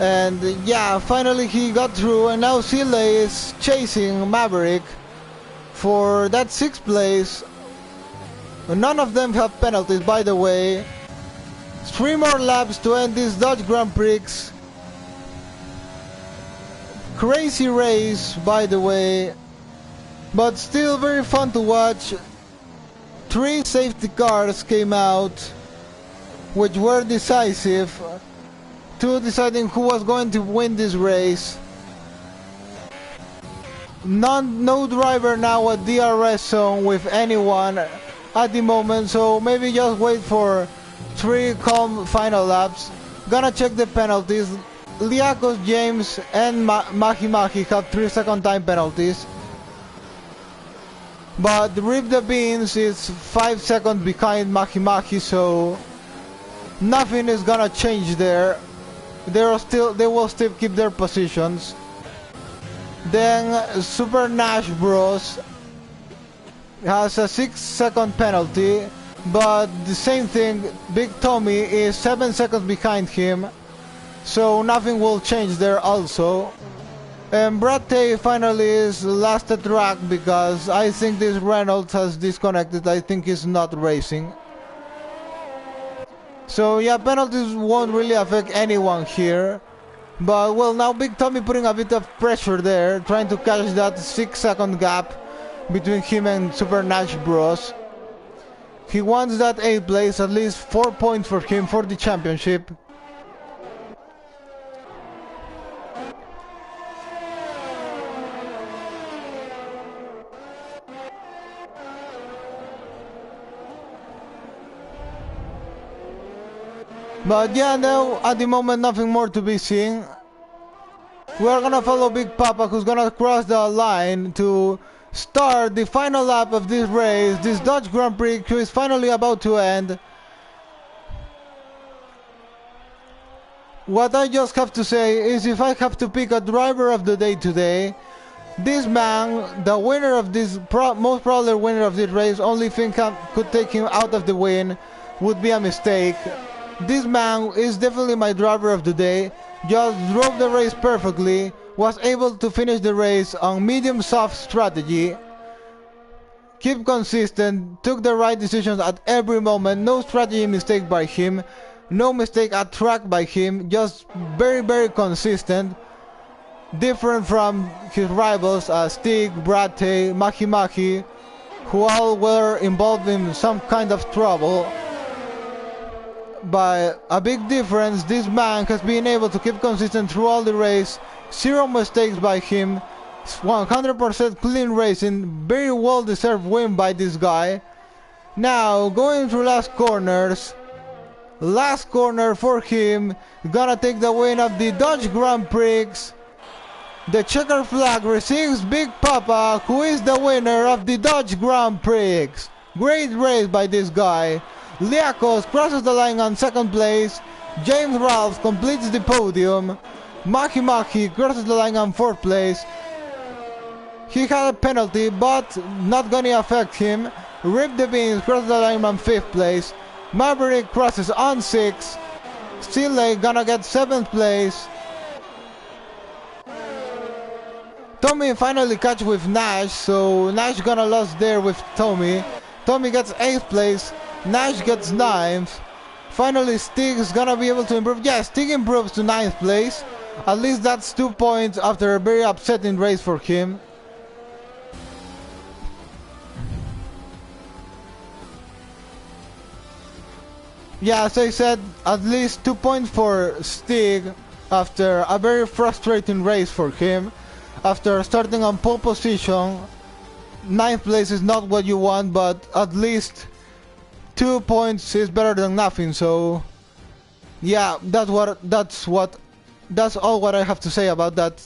And yeah, finally he got through, and now Sile is chasing Maverick for that 6th place. None of them have penalties, by the way. 3 more laps to end this Dutch Grand Prix. Crazy race, by the way, but still very fun to watch. 3 safety cars came out, which were decisive to deciding who was going to win this race. No driver now at DRS zone with anyone at the moment, so maybe just wait for 3 calm final laps. Gonna check the penalties. Liakos, James and Mahi have 3-second time penalties. But Rip the Beans is 5 seconds behind Mahi, so nothing is gonna change there. They will still keep their positions. Then Super Nash Bros has a 6-second penalty. but the same thing, Big Tommy is 7 seconds behind him, so nothing will change there also. And Brad Tay finally is last at track because I think this Reynolds has disconnected. I think he's not racing. So yeah, penalties won't really affect anyone here. But well, now Big Tommy putting a bit of pressure there, trying to catch that 6-second gap between him and Super Nash Bros. He wants that 8th place, at least 4 points for him for the championship. But yeah, now at the moment nothing more to be seen. We're gonna follow Big Papa, who's gonna cross the line to start the final lap of this race, this Dutch Grand Prix, which is finally about to end. What I just have to say is, if I have to pick a driver of the day today, this man, the winner of this, most probably winner of this race, only thing could take him out of the win would be a mistake. This man is definitely my driver of the day. Just drove the race perfectly, was able to finish the race on medium soft strategy, keep consistent, took the right decisions at every moment, no strategy mistake by him, no mistake at track by him, just very consistent, different from his rivals Stig, Brad Tay, Mahi Mahi, who all were involved in some kind of trouble. By a big difference, this man has been able to keep consistent throughout the race, 0 mistakes by him, 100% clean racing, very well deserved win by this guy. Now going through last corners, last corner for him, gonna take the win of the Dutch Grand Prix. The checker flag receives Big Papa, who is the winner of the Dutch Grand Prix. Great race by this guy. Liakos crosses the line on 2nd place. James Ralph completes the podium. Mahi Mahi crosses the line on 4th place. He had a penalty, but not gonna affect him. Rip the Beans crosses the line on 5th place. Maverick crosses on 6th. Still gonna get 7th place. Tommy finally catch with Nash, so Nash gonna lose there with Tommy. Tommy gets 8th place. Nash gets 9th. Finally Stig is gonna be able to improve. Yeah, Stig improves to 9th place. At least that's 2 points after a very upsetting race for him. Yeah, as I said, at least 2 points for Stig after a very frustrating race for him. After starting on pole position, 9th place is not what you want, but at least 2 points is better than nothing. So yeah, that's all what I have to say about that.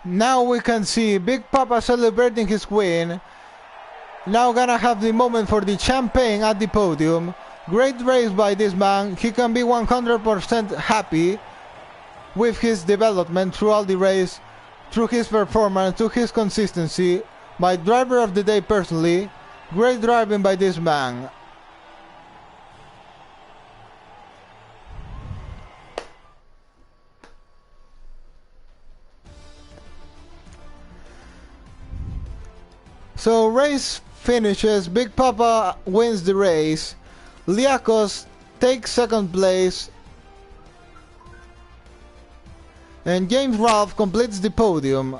Now we can see Big Papa celebrating his win. Now gonna have the moment for the champagne at the podium. Great race by this man. He can be 100% happy with his development throughout the race, through his performance, through his consistency. My driver of the day personally. Great driving by this man. So race finishes, Big Papa wins the race, Liakos takes 2nd place, and James Ralph completes the podium.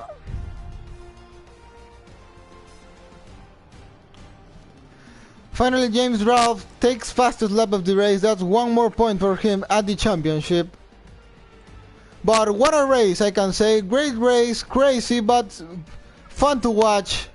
Finally, James Ralph takes fastest lap of the race. That's 1 more point for him at the championship. But what a race, I can say. Great race, crazy but fun to watch.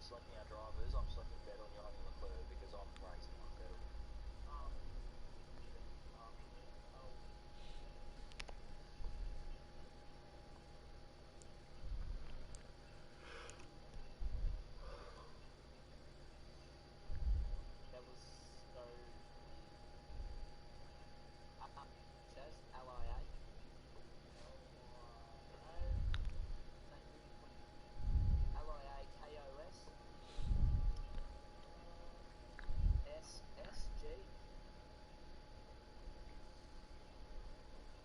selecting our drivers, I'm selecting Vettel and you're having Leclerc because I'm racing like Vettel. That was so. Says LIA. LIA KOS. SSG.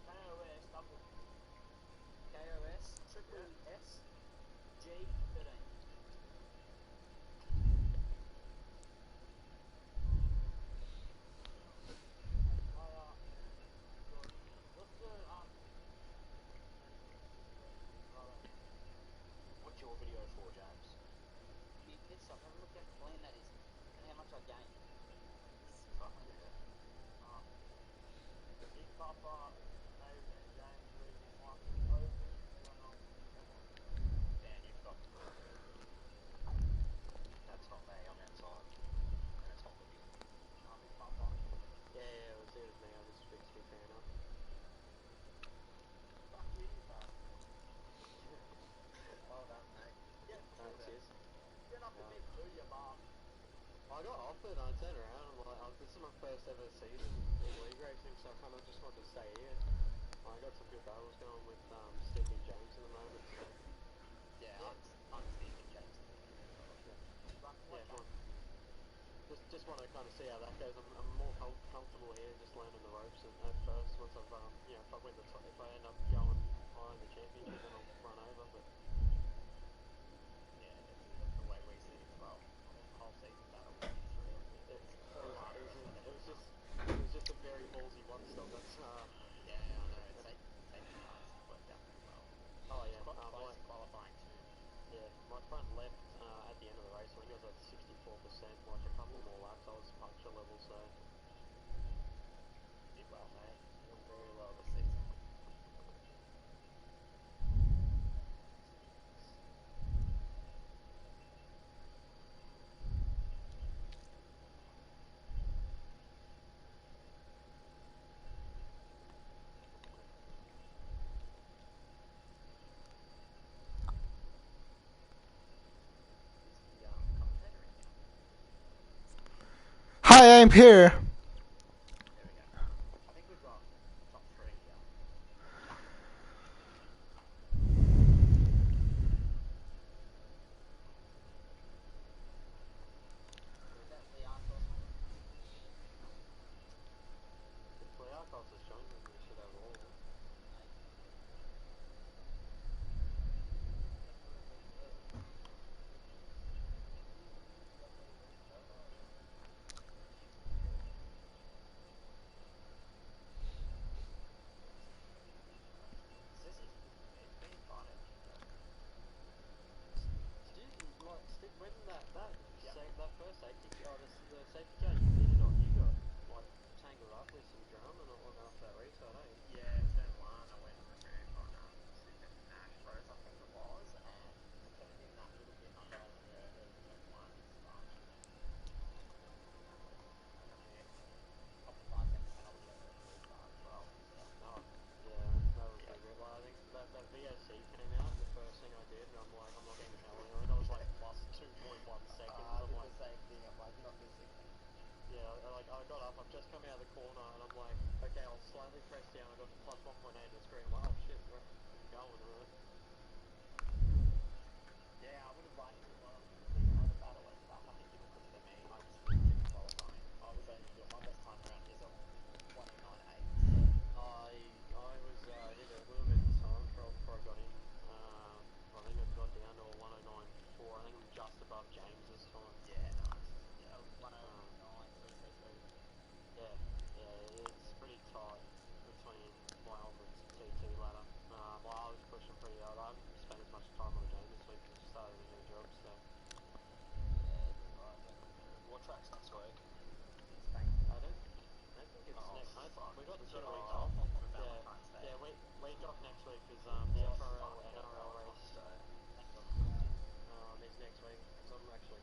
KOS double. KOS triple S G13. What's your video for, James? You pit stop, have a look at how clean that is and how much I gained. Fuck yeah. Big Papa, Dave and James losing one open. Dan, you've got... That's not me, I'm outside. And it's hot with you. Big Papa. Yeah, it was me. I just fixed my fan up. Fuck you, pal. Well done, mate. Cheers. Get off the big do you, Bob? I got offered, I turned around, I'm like, oh, this is my first ever season in league racing, so I kind of just wanted to stay here. I got some good battles going with Steve and James at the moment, so... Yeah, I'm Steve and James. Just want to kind of see how that goes. I'm more comfortable here, just learning the ropes at first. Once I've, you know, if I win the if I end up going high in the championship, then I'll run over. But Yeah, that's the way we see it as well. Whole season battle will be through. it was just a very ballsy one stop. That's yeah, I know. Safety cars worked out pretty well. Oh yeah, Close qualifying too. Yeah, my front left at the end of the race, I think it was at 64%, like a couple more laps, I was puncture level, so... Did well, mate. Doing very well this season. Is the commentator in here? Hi, I'm here. There we go. I think we've got top three here. Is that Liakos? If Liakos has joined them, we should have all of them. Sissy's been invited. Did you, like, stick when that Yep. that first safety car, the safety car you pitted on, you got, like, tangled up with some drum and all after that restart, eh? Yeah, turn one, I went ramp on Super Nash Bros, I think it was, and turned in that little bit under out of the curve at turn one and sparked. Yeah. Optimised that penalty over a restart as well. So. No, yeah, that was pretty good. Like, I think that VOC came out, the first thing I did, and I'm like, I'm not getting the penalty. I think I was like plus 2.1 seconds. I I'm did like, the same thing, I'm like, not this again. yeah, I got up, I've just come out of the corner, and I'm like, okay, I'll slightly press down. I got to plus 1.8 on the screen. I'm like, oh shit, we're going, right? Yeah, I would have liked to see more of the battle and stuff. I think it was because of me. I just didn't get the qualifying. I was only doing my best time around is a 1098. I was hit a little bit of time before I got in. I think I got down to a 109.4. I think I'm just above James's time. Yeah, nice. Yeah, 109.332. Yeah, it's pretty tight between my on the TT ladder. Well, I was pushing pretty hard. I haven't spent as much time on the game this week because I started a new job, so... Yeah, it's alright, but... What track's next week? Spain. I don't think it's next... Fuck. We got We've 2 got a weeks week off. off for Yeah, Valentine's Day. yeah, week off next week is the Oh, FRL fuck, yeah, NRL race Valentine's Day. Thank God. is next week, because I'm actually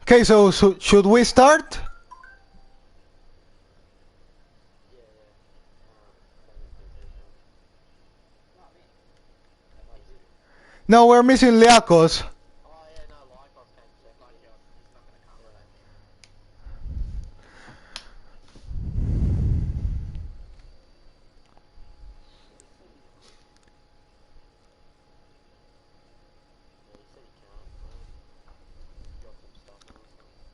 Okay, so should we start? Yeah, yeah. Don't need PC, Sean. Not me. Oh, you did? No, we're missing Liakos. Oh, yeah, no, Lycos came second. Lycos, he's not gonna come, I Yeah. don't think. He said he... Yeah, he said he can't. He's got some stuff on or something.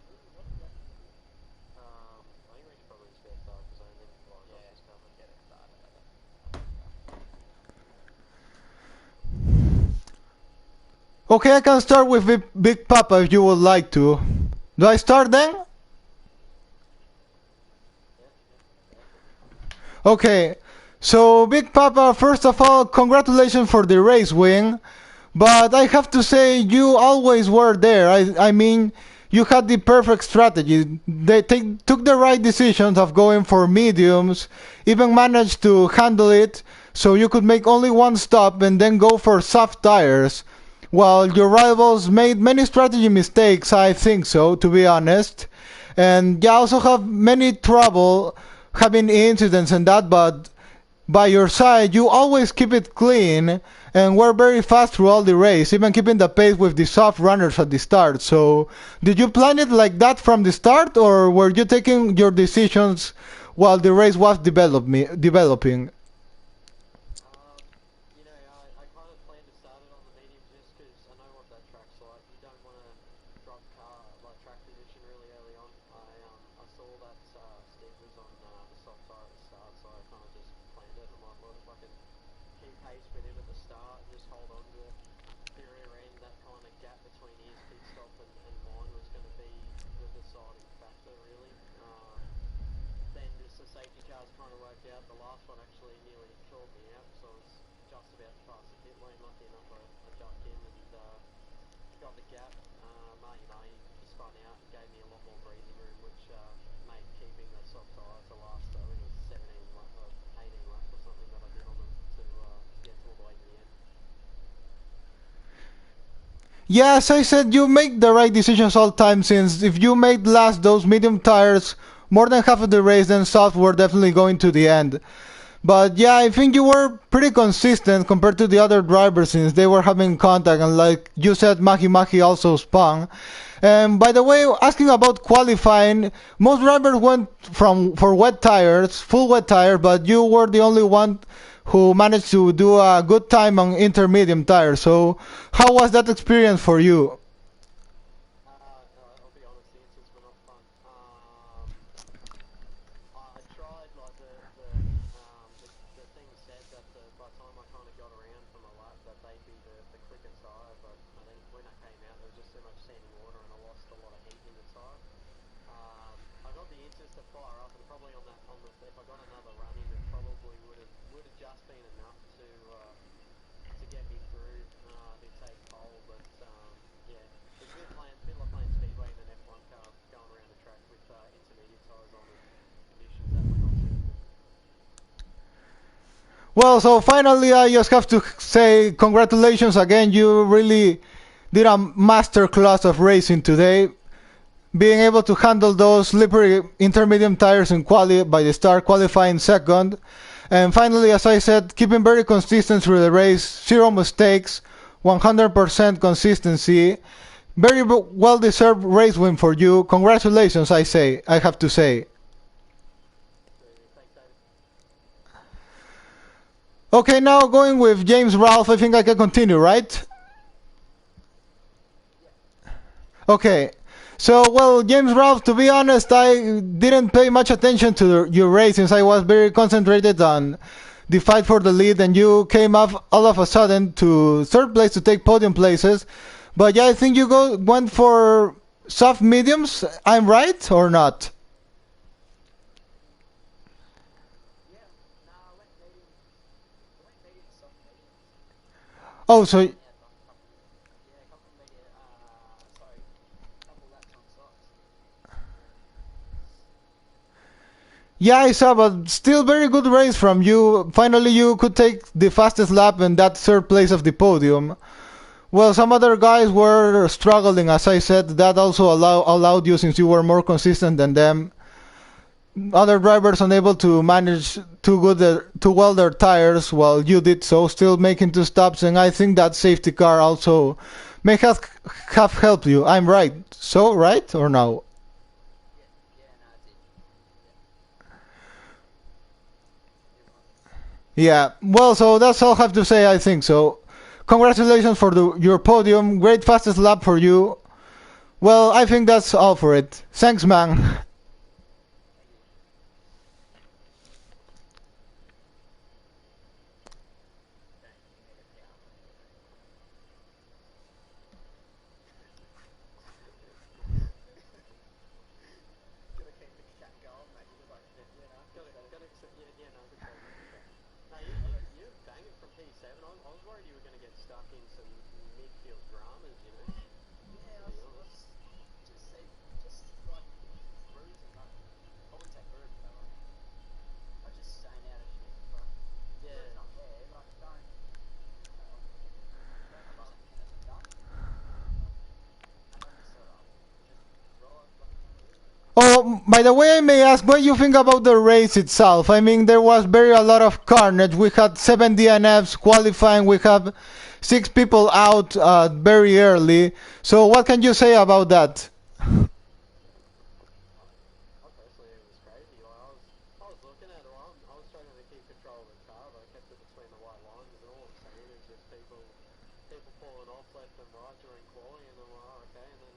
What do we reckon? I think we should probably just get started because I don't think Lycos Yeah, is coming. get it started. I think so. Okay, I can start with Big Papa if you would like to. Do I start then? Yeah, yeah, go for it. Okay, so Big Papa, first of all, congratulations for the race win. But I have to say, you always were there. I mean, you had the perfect strategy. They took the right decisions of going for mediums, even managed to handle it so you could make only one stop and then go for soft tires. While your rivals made many strategy mistakes, I think so, to be honest. And you also have many trouble having incidents and that, but by your side, you always keep it clean and were very fast through all the race, even keeping the pace with the soft runners at the start. So, did you plan it like that from the start, or were you taking your decisions while the race was developing? You know, I kind of planned to start it on the medium just because I know what that track's like. You don't want to drop track position really early on. I saw that Steve was on the soft tire at the start, so I kind of just planned it. I'm like, well, if I can keep pace with him at the start and just hold on to the rear end, that kind of gap between his pit stop and mine was going to be the deciding factor, really. Then just the safety cars kind of worked out. The last one actually nearly caught me out, so I was just about to pass the pit lane. Lucky enough, I ducked in and got the gap. He spun out and gave me a lot more breathing room, which made keeping the soft tyre to last. I think it was 18 laps or something that I did on them to get all the way to the end. Yeah, as I said, you make the right decisions all time since if you made last those medium tires more than half of the race, then soft were definitely going to the end. But yeah, I think you were pretty consistent compared to the other drivers since they were having contact and like you said, Mahi Mahi also spun. And by the way, asking about qualifying, most drivers went for wet tires, full wet tires, but you were the only one who managed to do a good time on intermediate tires. So how was that experience for you? I'll be honest, the answers were not fun. I tried like the thing said that by the time I kind of got around from a lap that they'd be the quicker tyre, but I think when I came out there was just too much standing water and I lost a lot of heat in the tyre. I got the inches to fire up and probably on the if I got another run in, it probably would have just been enough to get me through to take pole. But yeah, it was a bit like playing speedway in an F1 car, going around the track with intermediate tyres on and conditions that were not suitable. Well, so finally, I just have to say congratulations again. You really did a master class of racing today. being able to handle those slippery intermediate tires in quali by the start, qualifying second. And finally, as I said, keeping very consistent through the race, zero mistakes, 100% consistency. Very well-deserved race win for you. Congratulations, I have to say. Thanks, David. Okay, now going with James Ralph, I think I can continue, right? Okay. So, well, James Ralph, to be honest, I didn't pay much attention to your race since I was very concentrated on the fight for the lead, and you came up all of a sudden to third place to take podium places. But yeah, I think you went for soft mediums. I'm right or not? Yeah, no, I went medium. I went medium, soft medium. Oh, so Yeah, a couple of medium. Sorry, a couple laps on softs. yeah, I saw, but still very good race from you. Finally, you could take the fastest lap in that third place of the podium. Well, some other guys were struggling, as I said. That also allowed you, since you were more consistent than them. Other drivers unable to manage too well their tires, while you did so, still making two stops. And I think that safety car also may have helped you. I'm right. So right or no? Yeah, no, it did. It was. Yeah. Well, so that's all I have to say. I think so. Congratulations for your podium. Great fastest lap for you. Well, I think that's all for it. Thanks, man. Thank you. Don't you need a piano? Gotta keep the chat going, mate. You look like a winner. Good Got show. to accept. Yeah, no, good show, mate. Good show. No, you're banging from P7. I was worried you were going to get stuck in some midfield dramas, you know. Yeah, To I be was, honest. just like cruising. Like, I wouldn't say cruising, but like, I was just staying out of shit. Like, Yeah. it's not there. Like, don't run it in a duck. And I'm just sort of just drive like it's on a. Oh, by the way, I may ask what you think about the race itself. I mean, there was a lot of carnage. We had 7 DNFs qualifying. We have 6 people out very early. So, what can you say about that? I personally think it was crazy. Like I was looking at it. I was struggling to keep control of the car, but I kept it between the white lines, and all I'm seeing is just people falling off left and right during quality, and I'm like, oh, okay. And then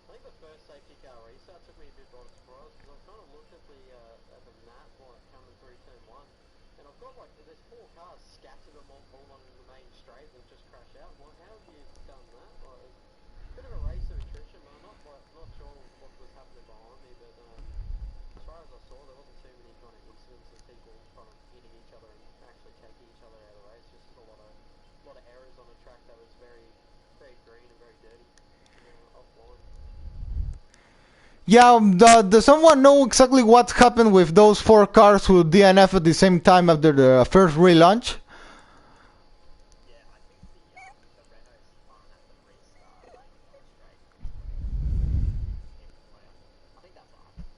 I think the first safety car restart took me a bit by surprise because I kind of looked at the map like coming through turn one, and I've got like there's 4 cars scattered them all on the main straight that just crash out. I'm like, how have you done that? Like, it's a bit of a race of attrition, but I'm not sure what was happening behind me, but. As far as I saw, there wasn't too many kind of incidents of people kind of hitting each other and actually taking each other out of the race. Just a lot of errors on a track that was very green and very dirty, offline. Yeah, does someone know exactly what happened with those 4 cars who DNF at the same time after the first relaunch? Yeah, I think the Renault spun at the restart, like on the straight, hit the player. I think that's what happened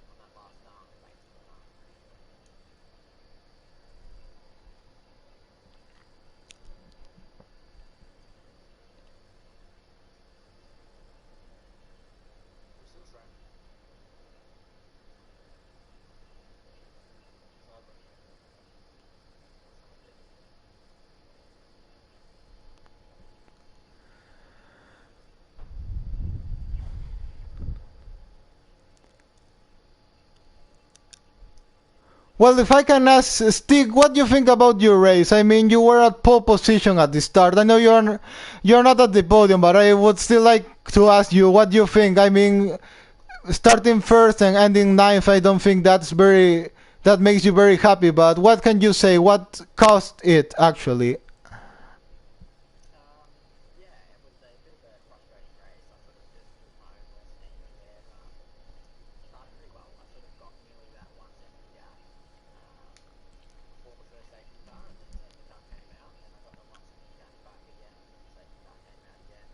on that last late corner. We're still tracking. Sorry, bro. Someone did. Well, if I can ask Stig, what do you think about your race? I mean, you were at pole position at the start. I know you're not at the podium, but I would still like to ask you what do you think. I mean, starting first and ending ninth, I don't think that makes you very happy. But what can you say? What caused it actually? Yeah, it was a bit of a frustrating race. I sort of just pulled my own worst enemy there. Started pretty well. I sort of got nearly that 1 second gap before the first safety car, and then the safety car came out, and then I got the 1 second gap back again until the safety car came out again.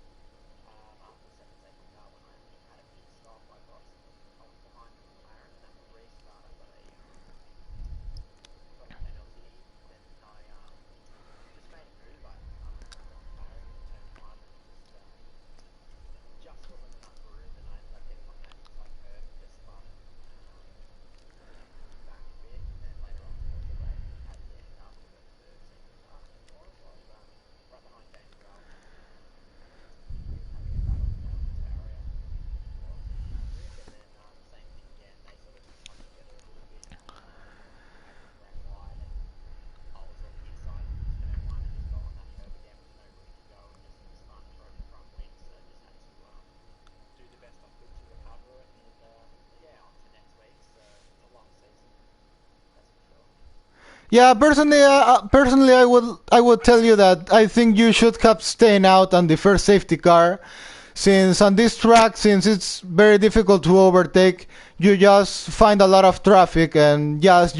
Yeah, personally, I would tell you that I think you should have staying out on the first safety car, since on this track, since it's very difficult to overtake, you just find a lot of traffic, and yes,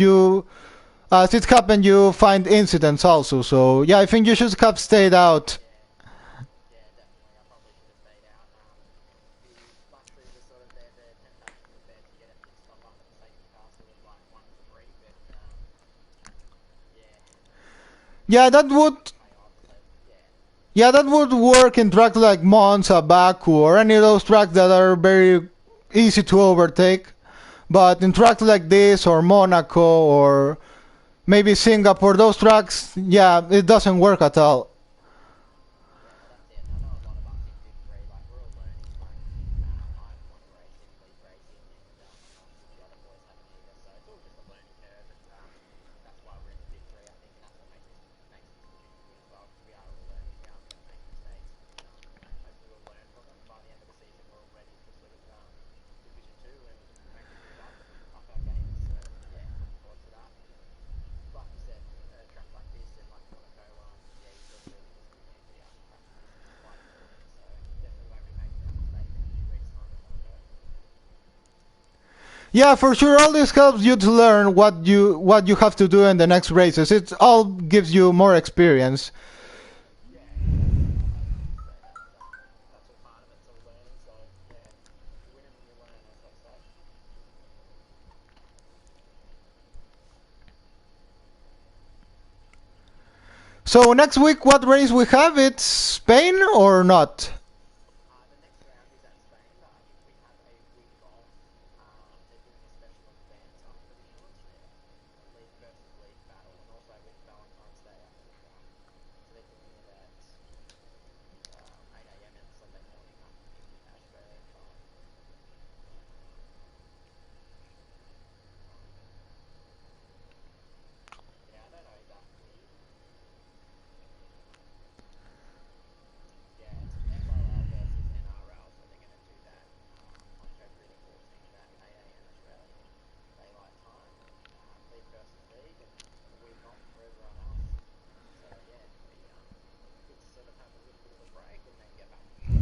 as it happened, you find incidents also. So yeah, I think you should have stayed out. Yeah, definitely. I probably should have stayed out. Luckily, the sort of the temptation was there to get a pit stop under the safety car, sort of like 1-3. But yeah, Yeah, that didn't would really pay off. So yeah, Yeah, that would work in tracks like Monza, Baku, or any of those tracks that are very easy to overtake. But in tracks like this, or Monaco, or maybe Singapore, those tracks, yeah, it doesn't work at all. yeah. Well, that's it. And I know a lot of us in Div 3, like we're all learning. Like I've won a race in league racing, and a few other boys haven't either. So it's all just a learning curve, and that's why we're in the Div 3, I think, and that's what makes this good as well, because we are all learning, we are going to make mistakes, and hopefully we'll learn from them. And by the end of the season, we're all ready for sort of Division 2 and make the move up our games. So yeah, looking forward to that. And like you said, a track like this and like Monaco, yeah, you sort of really just keep your feet out in practice is quite important. So definitely won't be making that mistake in a few weeks' time at Monaco. Yeah, for sure, all this helps you to learn what you have to do in the next races. It all gives you more experience. Yeah, exactly. Like you say, that's all part of it. It's all learning. So yeah, you win and you learn, as they say. So next week, what race we have? It's Spain or not? The next round is at Spain, but I think we have a week off. They're doing a special event, I'm pretty sure. It's a league versus league battle, and also with Valentine's Day, I think. So they're doing it at 8 a.m. on Sunday morning, I think, Australian time. Yeah, I don't know exactly. Yeah, it's FRL versus NRL, so they're going to do that on February the 14th at 8 a.m. Australian daylight time. League versus league, and a week off for everyone else. So yeah, it'll be good to sort of have a little bit of a break and then get back into it.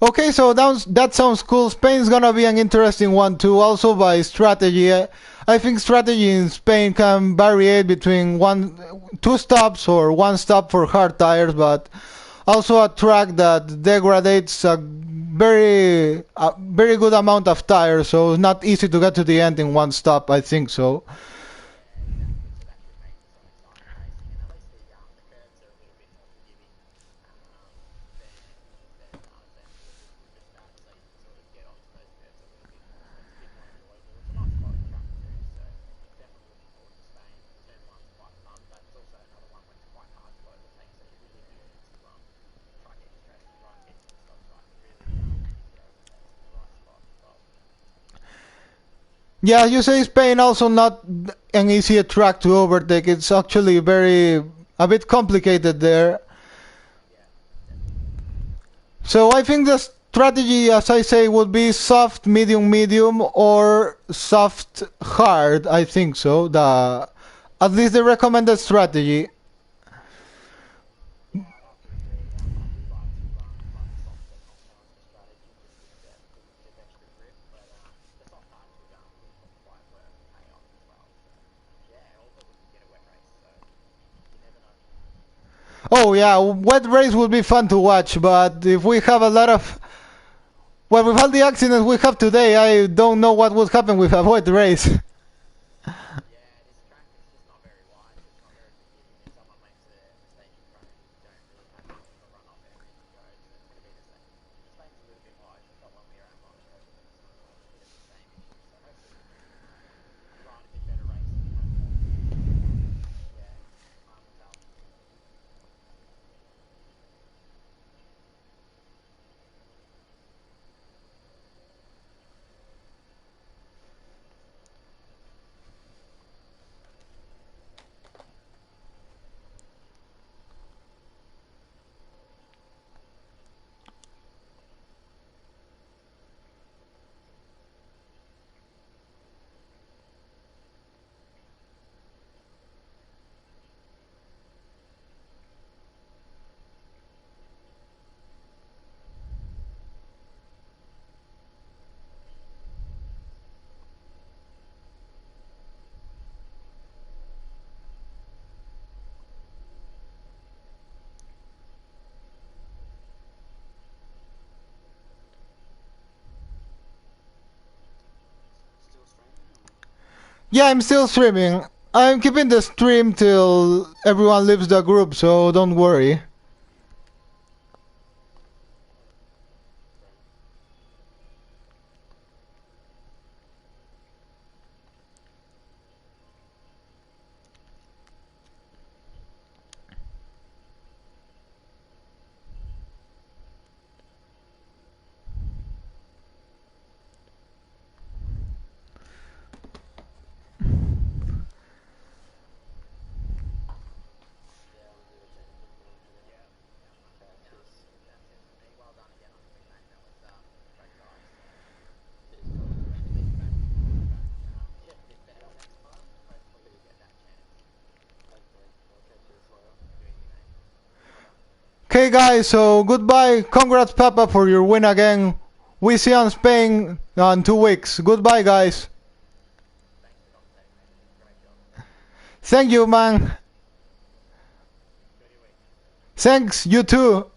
Okay, so that sounds cool. Spain's gonna be an interesting one too. Also by strategy, I think strategy in Spain can vary between two stops or one stop for hard tires, but also a track that degrades a very good amount of tires, so it's not easy to get to the end in one stop. I think so. Yeah, exactly. So that should make for some exciting racing, and at least the curves are a little bit more forgiving um, than just that. So you can sort of get onto those curves a little bit more. So it's a bit more enjoyable. It's a nice flowing track too. So definitely looking forward to Spain. Turn one's quite fun, but it's also another one where it's quite hard to overtake. So you really do need to try and get your strategy right and get your pit stops right to really keep your overtakes in the right spot as well. Yeah, you say Spain also not an easy track to overtake. It's actually a bit complicated there. Yeah, definitely. So I think the strategy, as I say, would be soft, medium, medium, or soft, hard. I think so. The At least the recommended strategy. Yeah, I'd have to agree. I do like to run the softer compound strategy just with a bit of extra grip, but the soft hard could quite work and pay off as well. So yeah, or we could get a wet race. So you never know. Oh yeah, wet race would be fun to watch, but if we have a lot of well, with all the accidents we have today, I don't know what would happen with a wet race. Yeah, this track it's just not very wide, so it's not very forgiving. If someone makes a mistake in front of you, you don't really have much of a run off, and everything goes. So it's going to be the same. Spain's a little bit wide. We felt when we were at Monaco that it was a bit of the same issue. So hopefully we can ride a bit better racing and have more forgiving. But yeah, time will tell. Yeah, I'm still streaming. I'm keeping the stream till everyone leaves the group, so don't worry. Yeah, we'll do a gentleman and then head out. Okay, cheers. That's it for me. Well done again on the win, mate. That was great drive. So Cheers, Cole. at least back, get a bit better next time. Hopefully we get that chance. Hopefully. I'll catch you later. Too easy, mate. Well done. Okay, guys, so goodbye. Congrats, Papa, for your win again. We see you in Spain in 2 weeks. Goodbye, guys. Thanks for commentating, mate. Great job. Thank you, man. Enjoy your week. Thanks, you too.